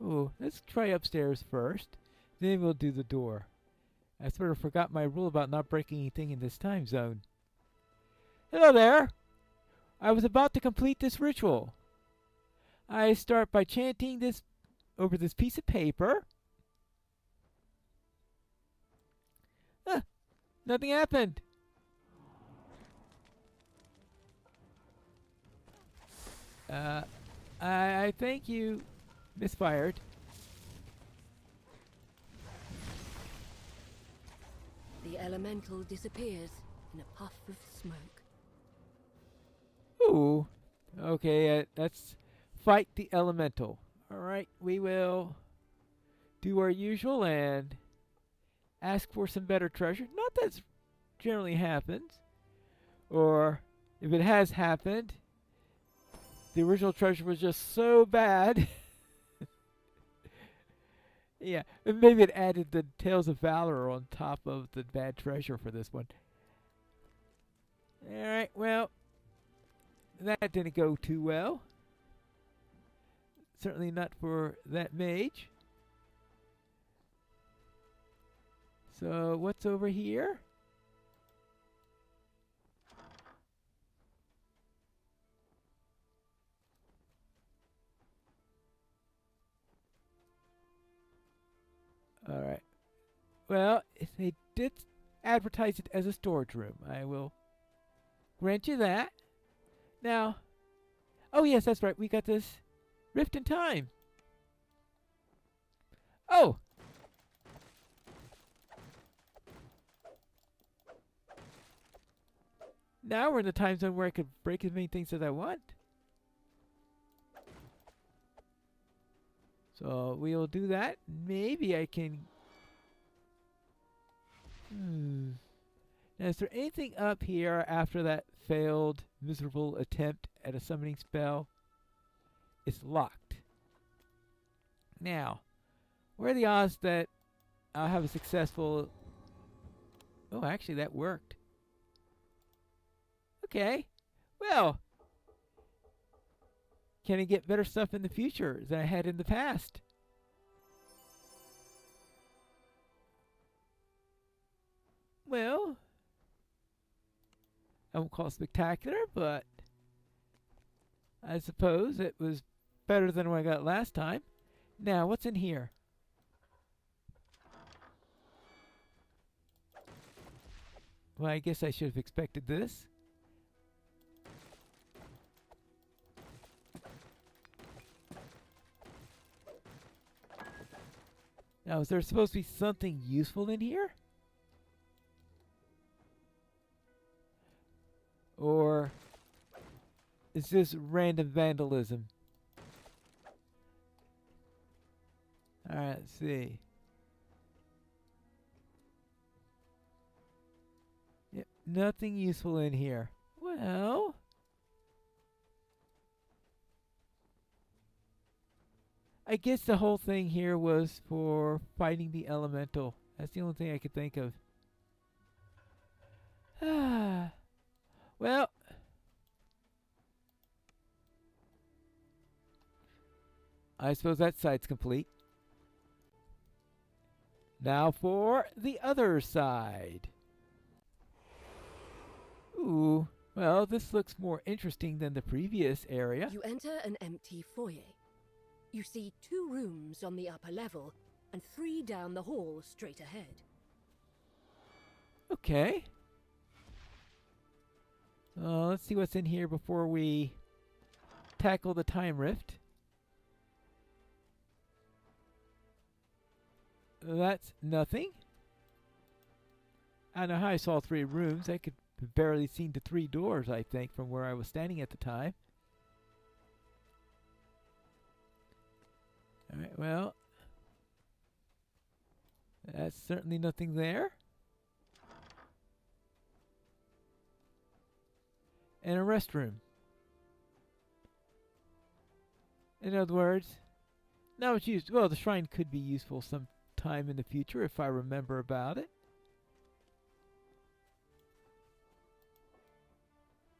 Oh, let's try upstairs first. Then we'll do the door. I sort of forgot my rule about not breaking anything in this time zone. Hello there! I was about to complete this ritual. I start by chanting this over this piece of paper. Nothing happened. I think you misfired. The elemental disappears in a puff of smoke. Ooh. Okay, let's fight the elemental. Alright, we will do our usual and ask for some better treasure. Not that generally happens. Or if it has happened, the original treasure was just so bad. Yeah, and maybe it added the Tales of Valor on top of the bad treasure for this one. Alright, well, that didn't go too well. Certainly not for that mage. So, what's over here? Alright. Well, they did advertise it as a storage room. I will grant you that. Now, oh yes, that's right. We got this rift in time. Oh! Now we're in the time zone where I could break as many things as I want. So we'll do that. Maybe I can... Now, is there anything up here after that failed, miserable attempt at a summoning spell? It's locked. Now, what are the odds that I'll have a successful... Oh, actually, that worked. Okay. Well, can I get better stuff in the future than I had in the past? Well, I won't call it spectacular, but I suppose it was better than what I got last time. Now, what's in here? Well, I guess I should have expected this. Now, is there supposed to be something useful in here? Or is this random vandalism? Alright, let's see. Yep, nothing useful in here. Well... I guess the whole thing here was for fighting the elemental. That's the only thing I could think of. Well, I suppose that side's complete. Now for the other side. Ooh, well, this looks more interesting than the previous area. You enter an empty foyer. You see 2 rooms on the upper level and 3 down the hall straight ahead. Okay. Let's see what's in here before we tackle the time rift. That's nothing. I don't know how I saw 3 rooms. I could have barely seen the 3 doors, I think, from where I was standing at the time. Alright, well, that's certainly nothing there. And a restroom. In other words, not much use. Well, the shrine could be useful sometime in the future if I remember about it.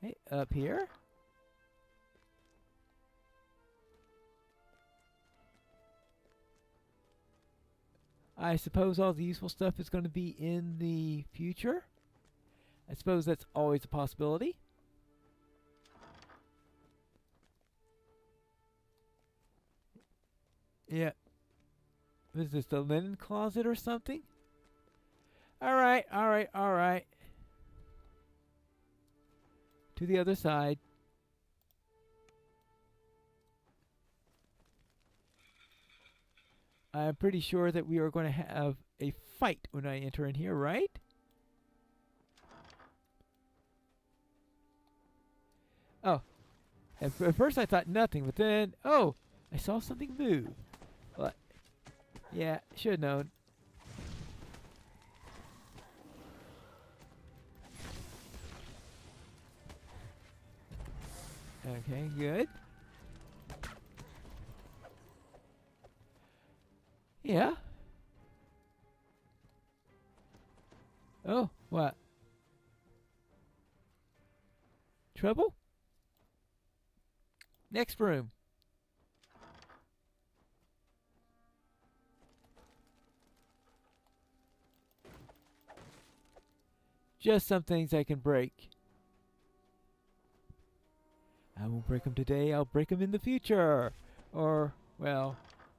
Hey, up here. I suppose all the useful stuff is going to be in the future. I suppose that's always a possibility. Yeah. Is this the linen closet or something? Alright, alright, alright. To the other side. I'm pretty sure that we are going to have a fight when I enter in here, right? Oh. At first I thought nothing, but then, oh, I saw something move. What? Yeah, should have known. Okay, good. Yeah. Oh, what? Trouble? Next room. Just some things I can break. I won't break them today, I'll break them in the future. Or, well,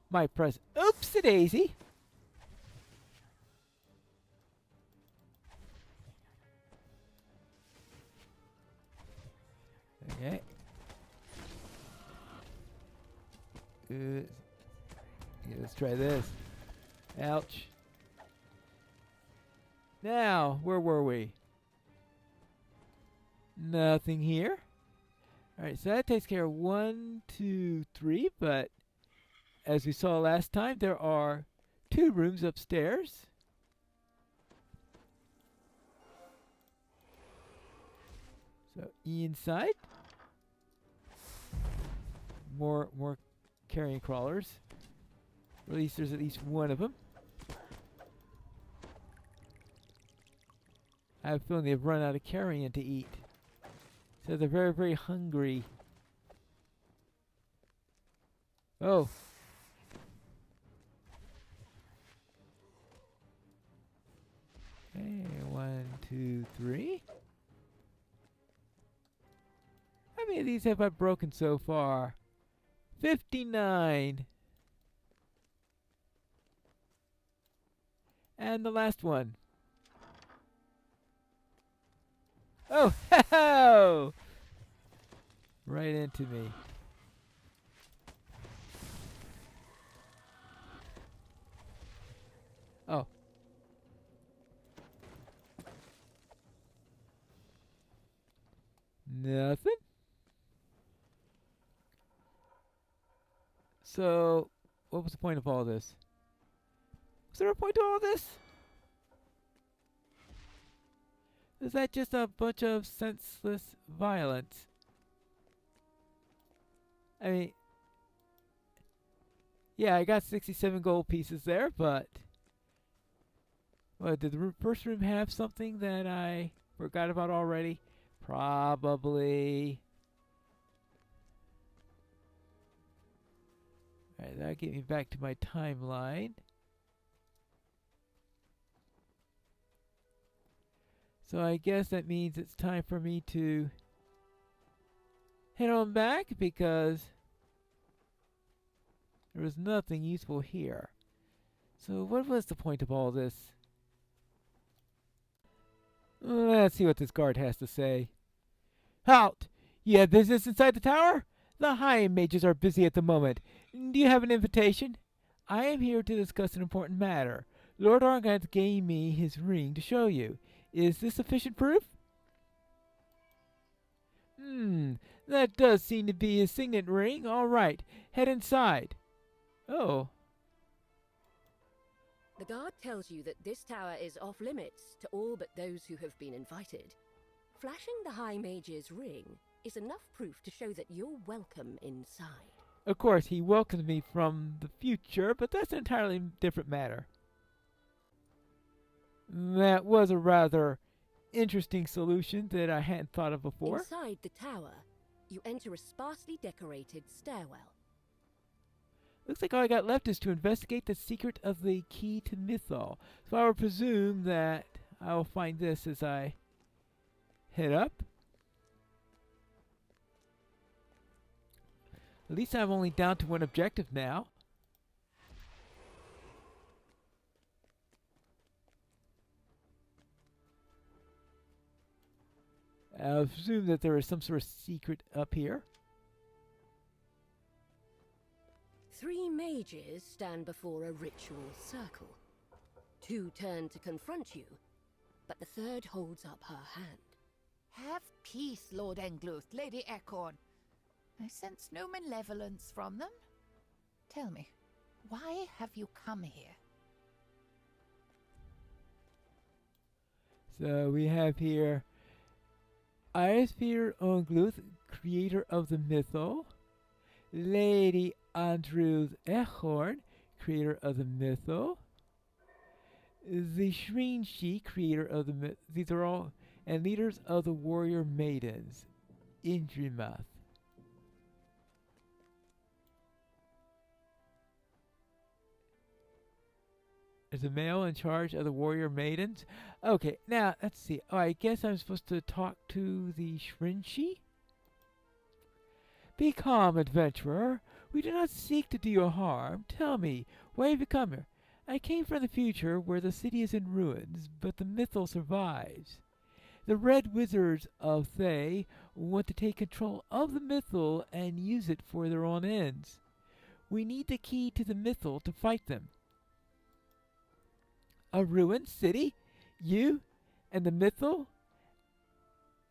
my present. Oops-a-daisy! Okay. Yeah, let's try this. Ouch. Now, where were we? Nothing here. Alright, so that takes care of 1, 2, 3, but as we saw last time, there are 2 rooms upstairs. So inside, more carrion crawlers. Or at least there's at least one of them. I have a feeling they've run out of carrion to eat. So they're very, very hungry. Oh. Okay, 1, 2, 3. How many of these have I broken so far? 59. And the last one. Oh, ho! Right into me. Oh. Nothing. So, what was the point of all this? Was there a point to all this? Is that just a bunch of senseless violence? I mean, yeah, I got 67 gold pieces there, but what, did the first room have something that I forgot about already? Probably. Alright, that'll get me back to my timeline. So I guess that means it's time for me to head on back because there was nothing useful here. So what was the point of all this? Let's see what this guard has to say. Halt! You have business inside the tower? The high mages are busy at the moment. Do you have an invitation? I am here to discuss an important matter. Lord Argant gave me his ring to show you. Is this sufficient proof? That does seem to be his signet ring. All right, head inside. Oh. The guard tells you that this tower is off limits to all but those who have been invited. Flashing the High Mage's ring is enough proof to show that you're welcome inside. Of course, he welcomes me from the future, but that's an entirely different matter. That was a rather interesting solution that I hadn't thought of before. Inside the tower, you enter a sparsely decorated stairwell. Looks like all I got left is to investigate the secret of the key to Mythol. So I would presume that I will find this as I head up. At least I'm only down to one objective now. I assume that there is some sort of secret up here. 3 mages stand before a ritual circle. 2 turn to confront you, but the 3rd holds up her hand. Have peace, Lord Engluth, Lady Ecorn. I sense no malevolence from them. Tell me, why have you come here? So we have here Isphere Engluth, creator of the Mythol. Lady Andrews Echorn, creator of the Mythol. The Shrinshi, creator of the Mythol. These are all, and leaders of the warrior maidens. Indrimath. There's a male in charge of the warrior maidens. Okay, now, let's see. Oh, I guess I'm supposed to talk to the Shrinshi? Be calm, adventurer. We do not seek to do you harm. Tell me, why have you come here? I came from the future where the city is in ruins, but the Mythol survives. The Red Wizards of Thay want to take control of the Mythol and use it for their own ends. We need the key to the Mythol to fight them. A ruined city? You and the Mythol?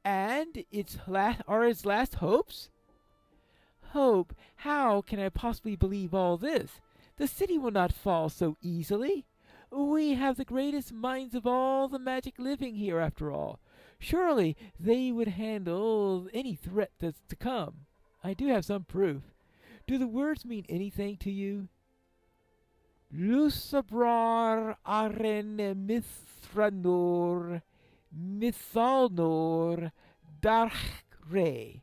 And its last hopes? Hope? How can I possibly believe all this? The city will not fall so easily. We have the greatest minds of all the magic living here, after all. Surely they would handle any threat that's to come. I do have some proof. Do the words mean anything to you? Lusabrar aren mithranor mithalnor darchre.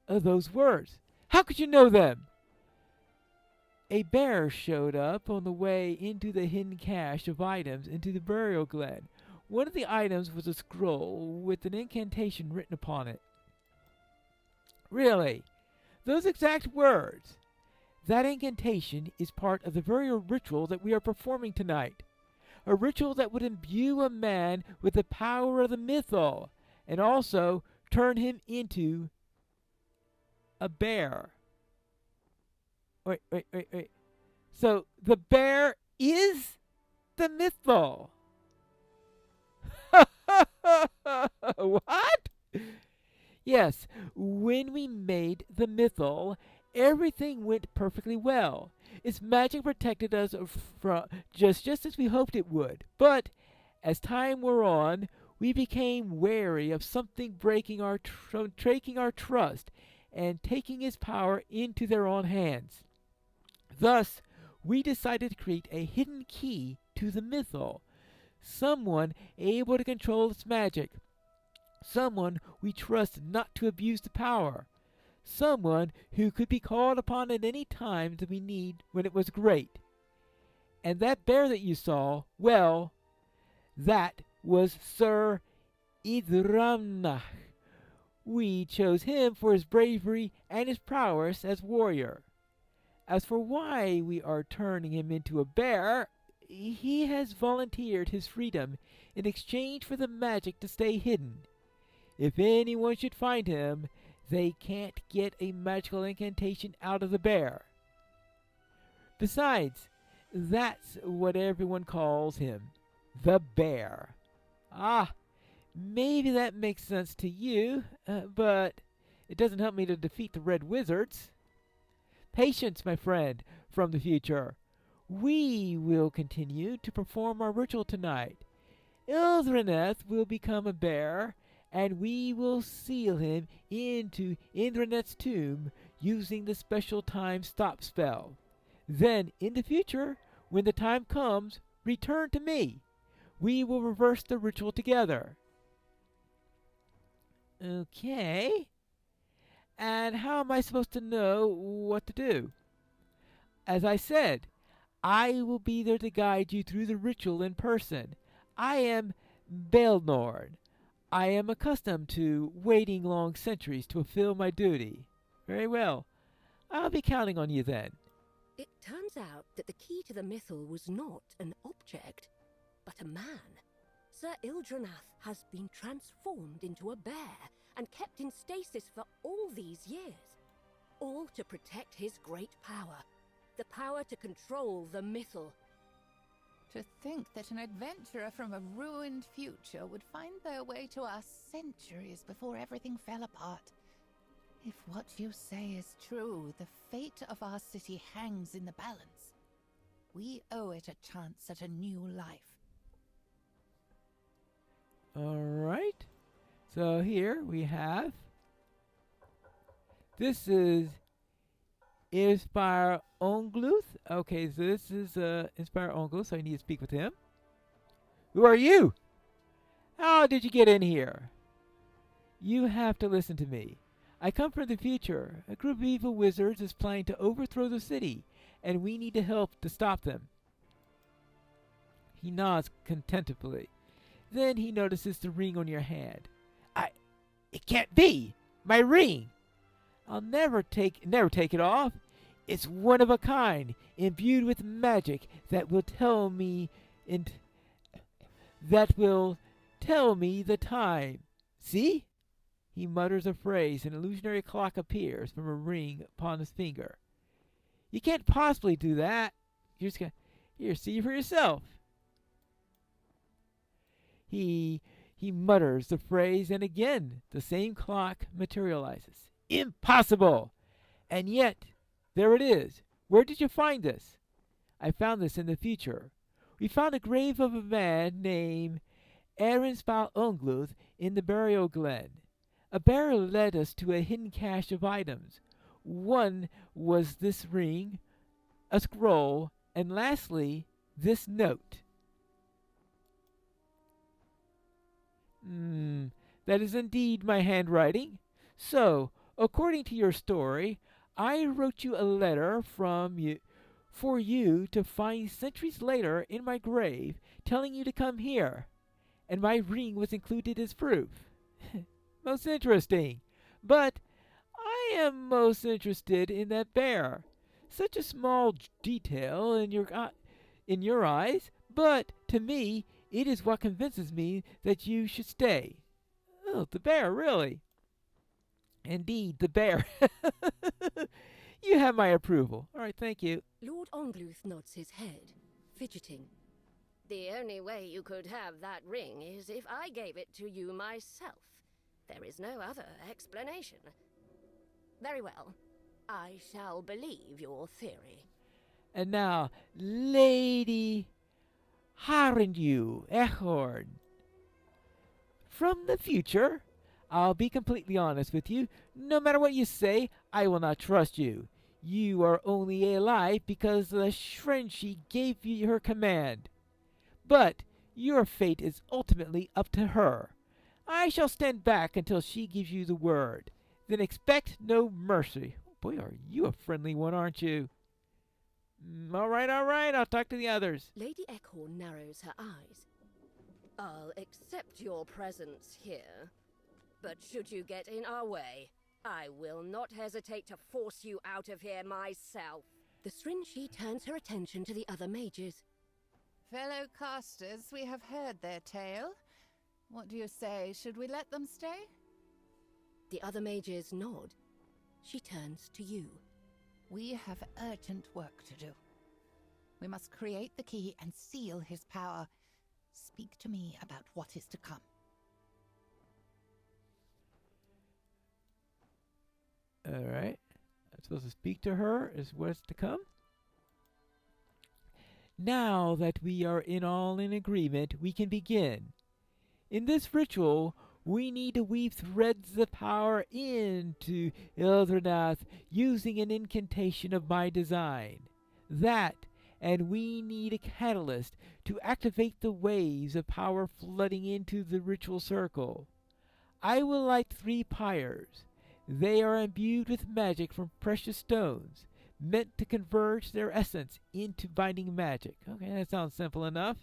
Those words. How could you know them? A bear showed up on the way into the hidden cache of items into the burial glen. One of the items was a scroll with an incantation written upon it. Really? Those exact words? That incantation is part of the burial ritual that we are performing tonight. A ritual that would imbue a man with the power of the mythal, and also turn him into a bear. Wait. So the bear is the mythal. What? Yes, when we made the mythal, everything went perfectly well. Its magic protected us from just as we hoped it would. But as time wore on, we became wary of something breaking our trust and taking its power into their own hands. Thus, we decided to create a hidden key to the mythal, someone able to control its magic, someone we trust not to abuse the power, someone who could be called upon at any time that we need when it was great. And that bear that you saw, well, that was Sir Idramnach. We chose him for his bravery and his prowess as warrior. As for why we are turning him into a bear, he has volunteered his freedom in exchange for the magic to stay hidden. If anyone should find him, they can't get a magical incantation out of the bear. Besides, that's what everyone calls him, the bear. Ah, maybe that makes sense to you, but it doesn't help me to defeat the Red Wizards. Patience, my friend, from the future. We will continue to perform our ritual tonight. Ildreneth will become a bear, and we will seal him into Indraneth's tomb using the special time stop spell. Then, in the future, when the time comes, return to me. We will reverse the ritual together. Okay. And how am I supposed to know what to do? As I said, I will be there to guide you through the ritual in person. I am Belnord. I am accustomed to waiting long centuries to fulfill my duty. Very well. I'll be counting on you then. It turns out that the key to the mythal was not an object, but a man. Sir Ildrenath has been transformed into a bear and kept in stasis for all these years. All to protect his great power. The power to control the mythal. To think that an adventurer from a ruined future would find their way to us centuries before everything fell apart. If what you say is true, the fate of our city hangs in the balance. We owe it a chance at a new life. Alright. So here we have... This is Inspire Ongluth. Okay, so this is Inspire Ongluth, so I need to speak with him. Who are you? How did you get in here? You have to listen to me. I come from the future. A group of evil wizards is planning to overthrow the city, and we need to help to stop them. He nods contentively. Then he notices the ring on your hand. It can't be! My ring! I'll never take it off. It's one of a kind, imbued with magic that will tell me the time. See? He mutters a phrase, an illusionary clock appears from a ring upon his finger. You can't possibly do that. You're just gonna see for yourself. He mutters the phrase, and again the same clock materializes. Impossible! And yet, There it is. Where did you find this? I found this in the future. We found a grave of a man named Aaronspal Ungluth in the burial glen. A barrel led us to a hidden cache of items. One was this ring, a scroll, and lastly, this note. That is indeed my handwriting. So, according to your story, I wrote you a letter for you to find centuries later in my grave, telling you to come here. And my ring was included as proof. Most interesting. But I am most interested in that bear. Such a small detail in your eyes, but to me, it is what convinces me that you should stay. Oh, the bear, really? Indeed, the bear. You have my approval. All right, thank you. Lord Ongluth nods his head, fidgeting. The only way you could have that ring is if I gave it to you myself. There is no other explanation. Very well. I shall believe your theory. And now, Lady Harendew Echorn. From the future, I'll be completely honest with you. No matter what you say, I will not trust you. You are only alive because the Shrenshi gave you her command. But your fate is ultimately up to her. I shall stand back until she gives you the word. Then expect no mercy. Boy, are you a friendly one, aren't you? All right, I'll talk to the others. Lady Eckhorn narrows her eyes. I'll accept your presence here, but should you get in our way, I will not hesitate to force you out of here myself. The Shrinshi turns her attention to the other mages. Fellow casters, we have heard their tale. What do you say? Should we let them stay? The other mages nod. She turns to you. We have urgent work to do. We must create the key and seal his power. Speak to me about what is to come. All right. I'm supposed to speak to her is what's to come. Now that we are all in agreement, we can begin. In this ritual, we need to weave threads of power into Eldranath using an incantation of my design. That, and we need a catalyst to activate the waves of power flooding into the ritual circle. I will light 3 pyres. They are imbued with magic from precious stones, meant to converge their essence into binding magic. Okay, that sounds simple enough.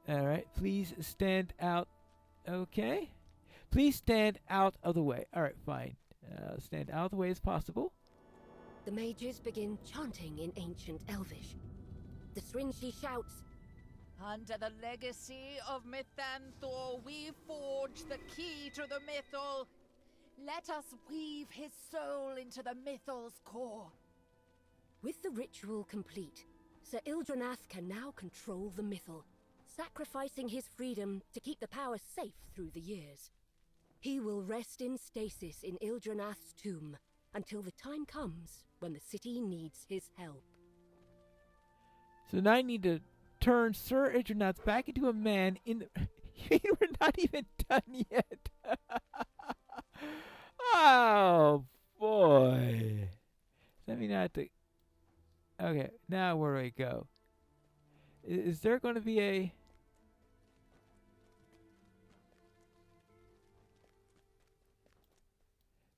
Alright, please stand out. Okay. Please stand out of the way. Alright, fine. Stand out of the way as possible. The mages begin chanting in ancient Elvish. The Shrinshi shouts, Under the legacy of Mythanthor, we forge the key to the mythal. Let us weave his soul into the mythal's core. With the ritual complete, Sir Eldranath can now control the mythal, sacrificing his freedom to keep the power safe through the years. He will rest in stasis in Eldranath's tomb until the time comes when the city needs his help. So now I need to turn Sir Eldranath back into a man in the... We're not even done yet. Oh, boy. Let me not... Okay, now where do I go? Is there going to be a...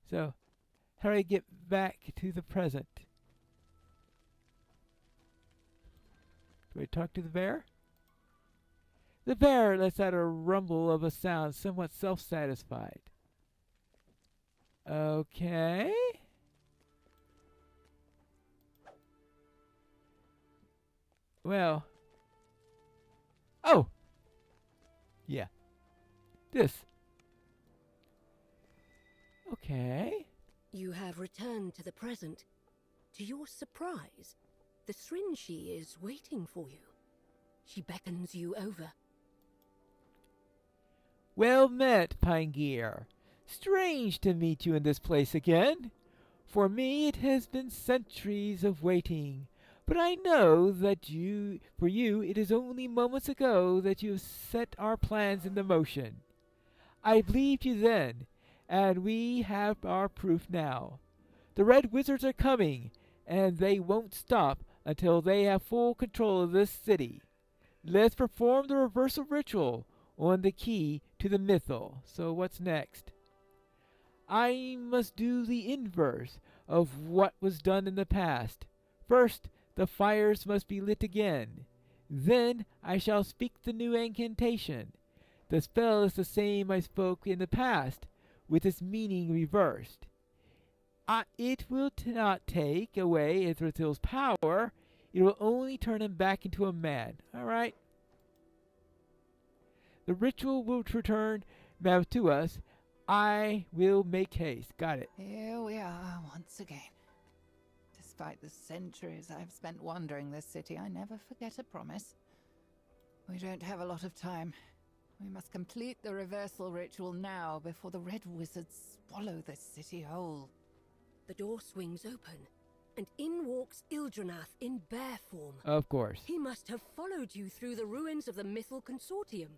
So, how do I get back to the present? Do I talk to the bear? The bear lets out a rumble of a sound somewhat self-satisfied. Okay. Well. Oh! Yeah. This. Okay. You have returned to the present. To your surprise, the Shrinshi is waiting for you. She beckons you over. Well met, Pangear. Strange to meet you in this place again. For me it has been centuries of waiting, but I know that for you it is only moments ago that you have set our plans into motion. I believed you then, and we have our proof now. The Red Wizards are coming, and they won't stop until they have full control of this city. Let's perform the reversal ritual on the key to the mythal. So what's next? I must do the inverse of what was done in the past. First, the fires must be lit again. Then I shall speak the new incantation. The spell is the same I spoke in the past, with its meaning reversed. It will not take away Ithrasil's power. It will only turn him back into a man. All right. The ritual will return back to us. I will make haste. Got it. Here we are once again. Despite the centuries I've spent wandering this city, I never forget a promise. We don't have a lot of time. We must complete the reversal ritual now before the Red Wizards swallow this city whole. The door swings open, and in walks Ildranath in bear form. Of course. He must have followed you through the ruins of the Mythal Consortium.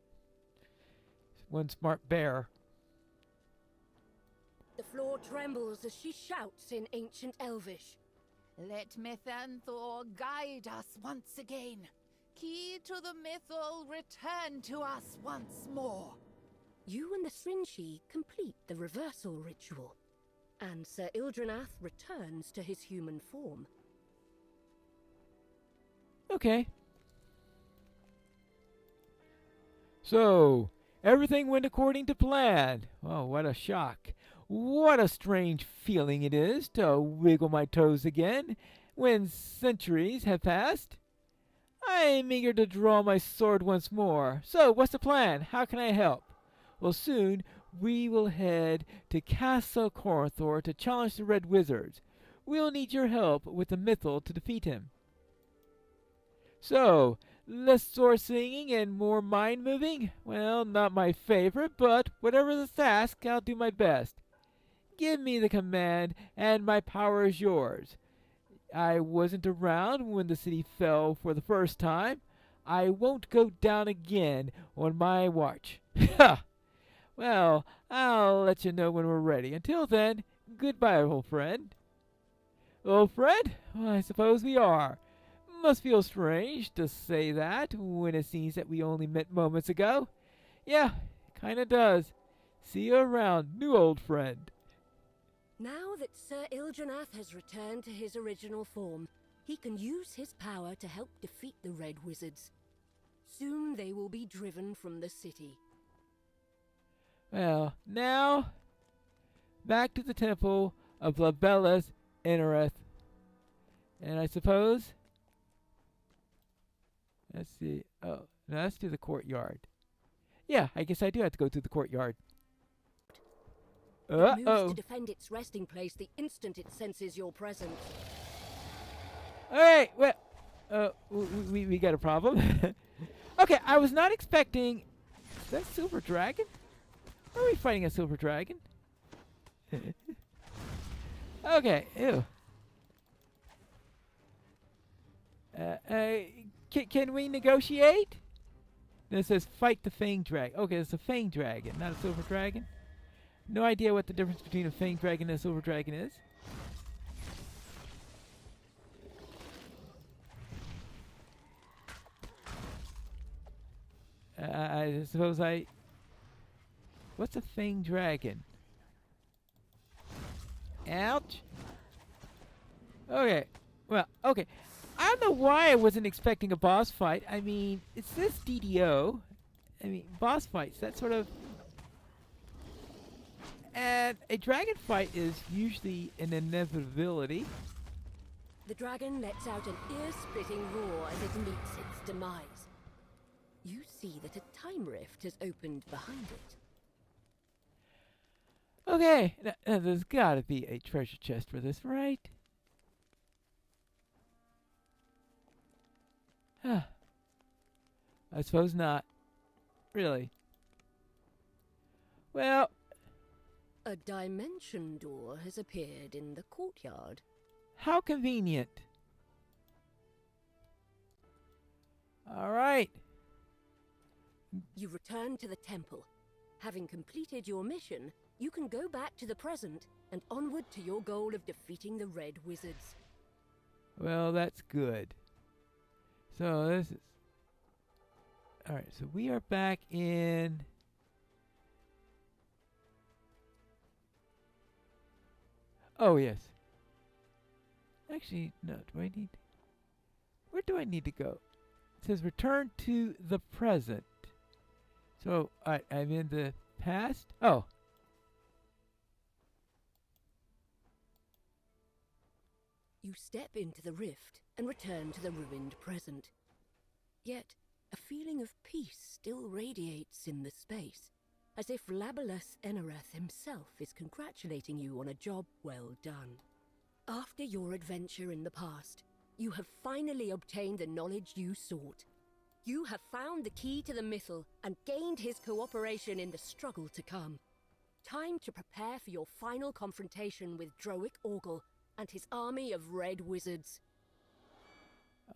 One smart bear. The floor trembles as she shouts in ancient Elvish. Let Mithanthor guide us once again. Key to the Mythal, return to us once more. You and the Srinshi complete the reversal ritual, and Sir Ildranath returns to his human form. Okay. So, everything went according to plan. Oh, what a shock. What a strange feeling it is to wiggle my toes again when centuries have passed. I am eager to draw my sword once more. So, what's the plan? How can I help? Well, soon we will head to Castle Corothor to challenge the Red Wizards. We'll need your help with the Mythal to defeat him. So, less sword singing and more mind moving? Well, not my favorite, but whatever the task, I'll do my best. Give me the command, and my power is yours. I wasn't around when the city fell for the first time. I won't go down again on my watch. Ha! Well, I'll let you know when we're ready. Until then, goodbye, old friend. Old friend? Well, I suppose we are. Must feel strange to say that when it seems that we only met moments ago. Yeah, kinda does. See you around, new old friend. Now that Sir Ildranath has returned to his original form, he can use his power to help defeat the Red Wizards. Soon they will be driven from the city. Well, now, back to the temple of Labella's Innereth. And I suppose, let's see, oh, now let's do the courtyard. Yeah, I guess I do have to go to the courtyard. It moves to defend its resting place the instant it senses your presence. Alright, well, we got a problem. Okay, I was not expecting, is that Silver Dragon? Are we fighting a Silver Dragon? Okay, ew. Can we negotiate? It says fight the Fang Dragon. Okay, it's a Fang Dragon, not a Silver Dragon. No idea what the difference between a Fang Dragon and a Silver Dragon is. I suppose what's a Fang Dragon? Ouch. Okay. Well, okay. I don't know why I wasn't expecting a boss fight. I mean, it's this DDO. I mean, boss fights, that sort of... And a dragon fight is usually an inevitability. The dragon lets out an ear-splitting roar as it meets its demise. You see that a time rift has opened behind it. Okay, now there's gotta be a treasure chest for this, right? Huh. I suppose not. Really. Well, A dimension door has appeared in the courtyard. How convenient. All right. You return to the temple. Having completed your mission, you can go back to the present and onward to your goal of defeating the Red Wizards. Well, that's good. So this is... Alright, so we are back in... Oh, yes. Actually, no, do I need... Where do I need to go? It says return to the present. So, I'm in the past? Oh. You step into the rift and return to the ruined present. Yet, a feeling of peace still radiates in the space, as if Labalus Enereth himself is congratulating you on a job well done. After your adventure in the past, you have finally obtained the knowledge you sought. You have found the key to the Mythal and gained his cooperation in the struggle to come. Time to prepare for your final confrontation with Droic Orgel and his army of Red Wizards.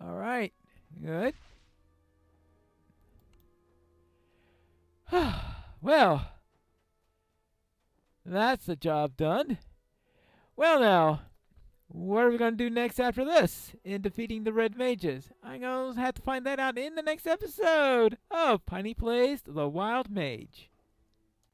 Alright. Good. Well, that's the job done. Well now, what are we going to do next after this in defeating the Red Mages? I'm going to have to find that out in the next episode of Piney Plays the Wild Mage.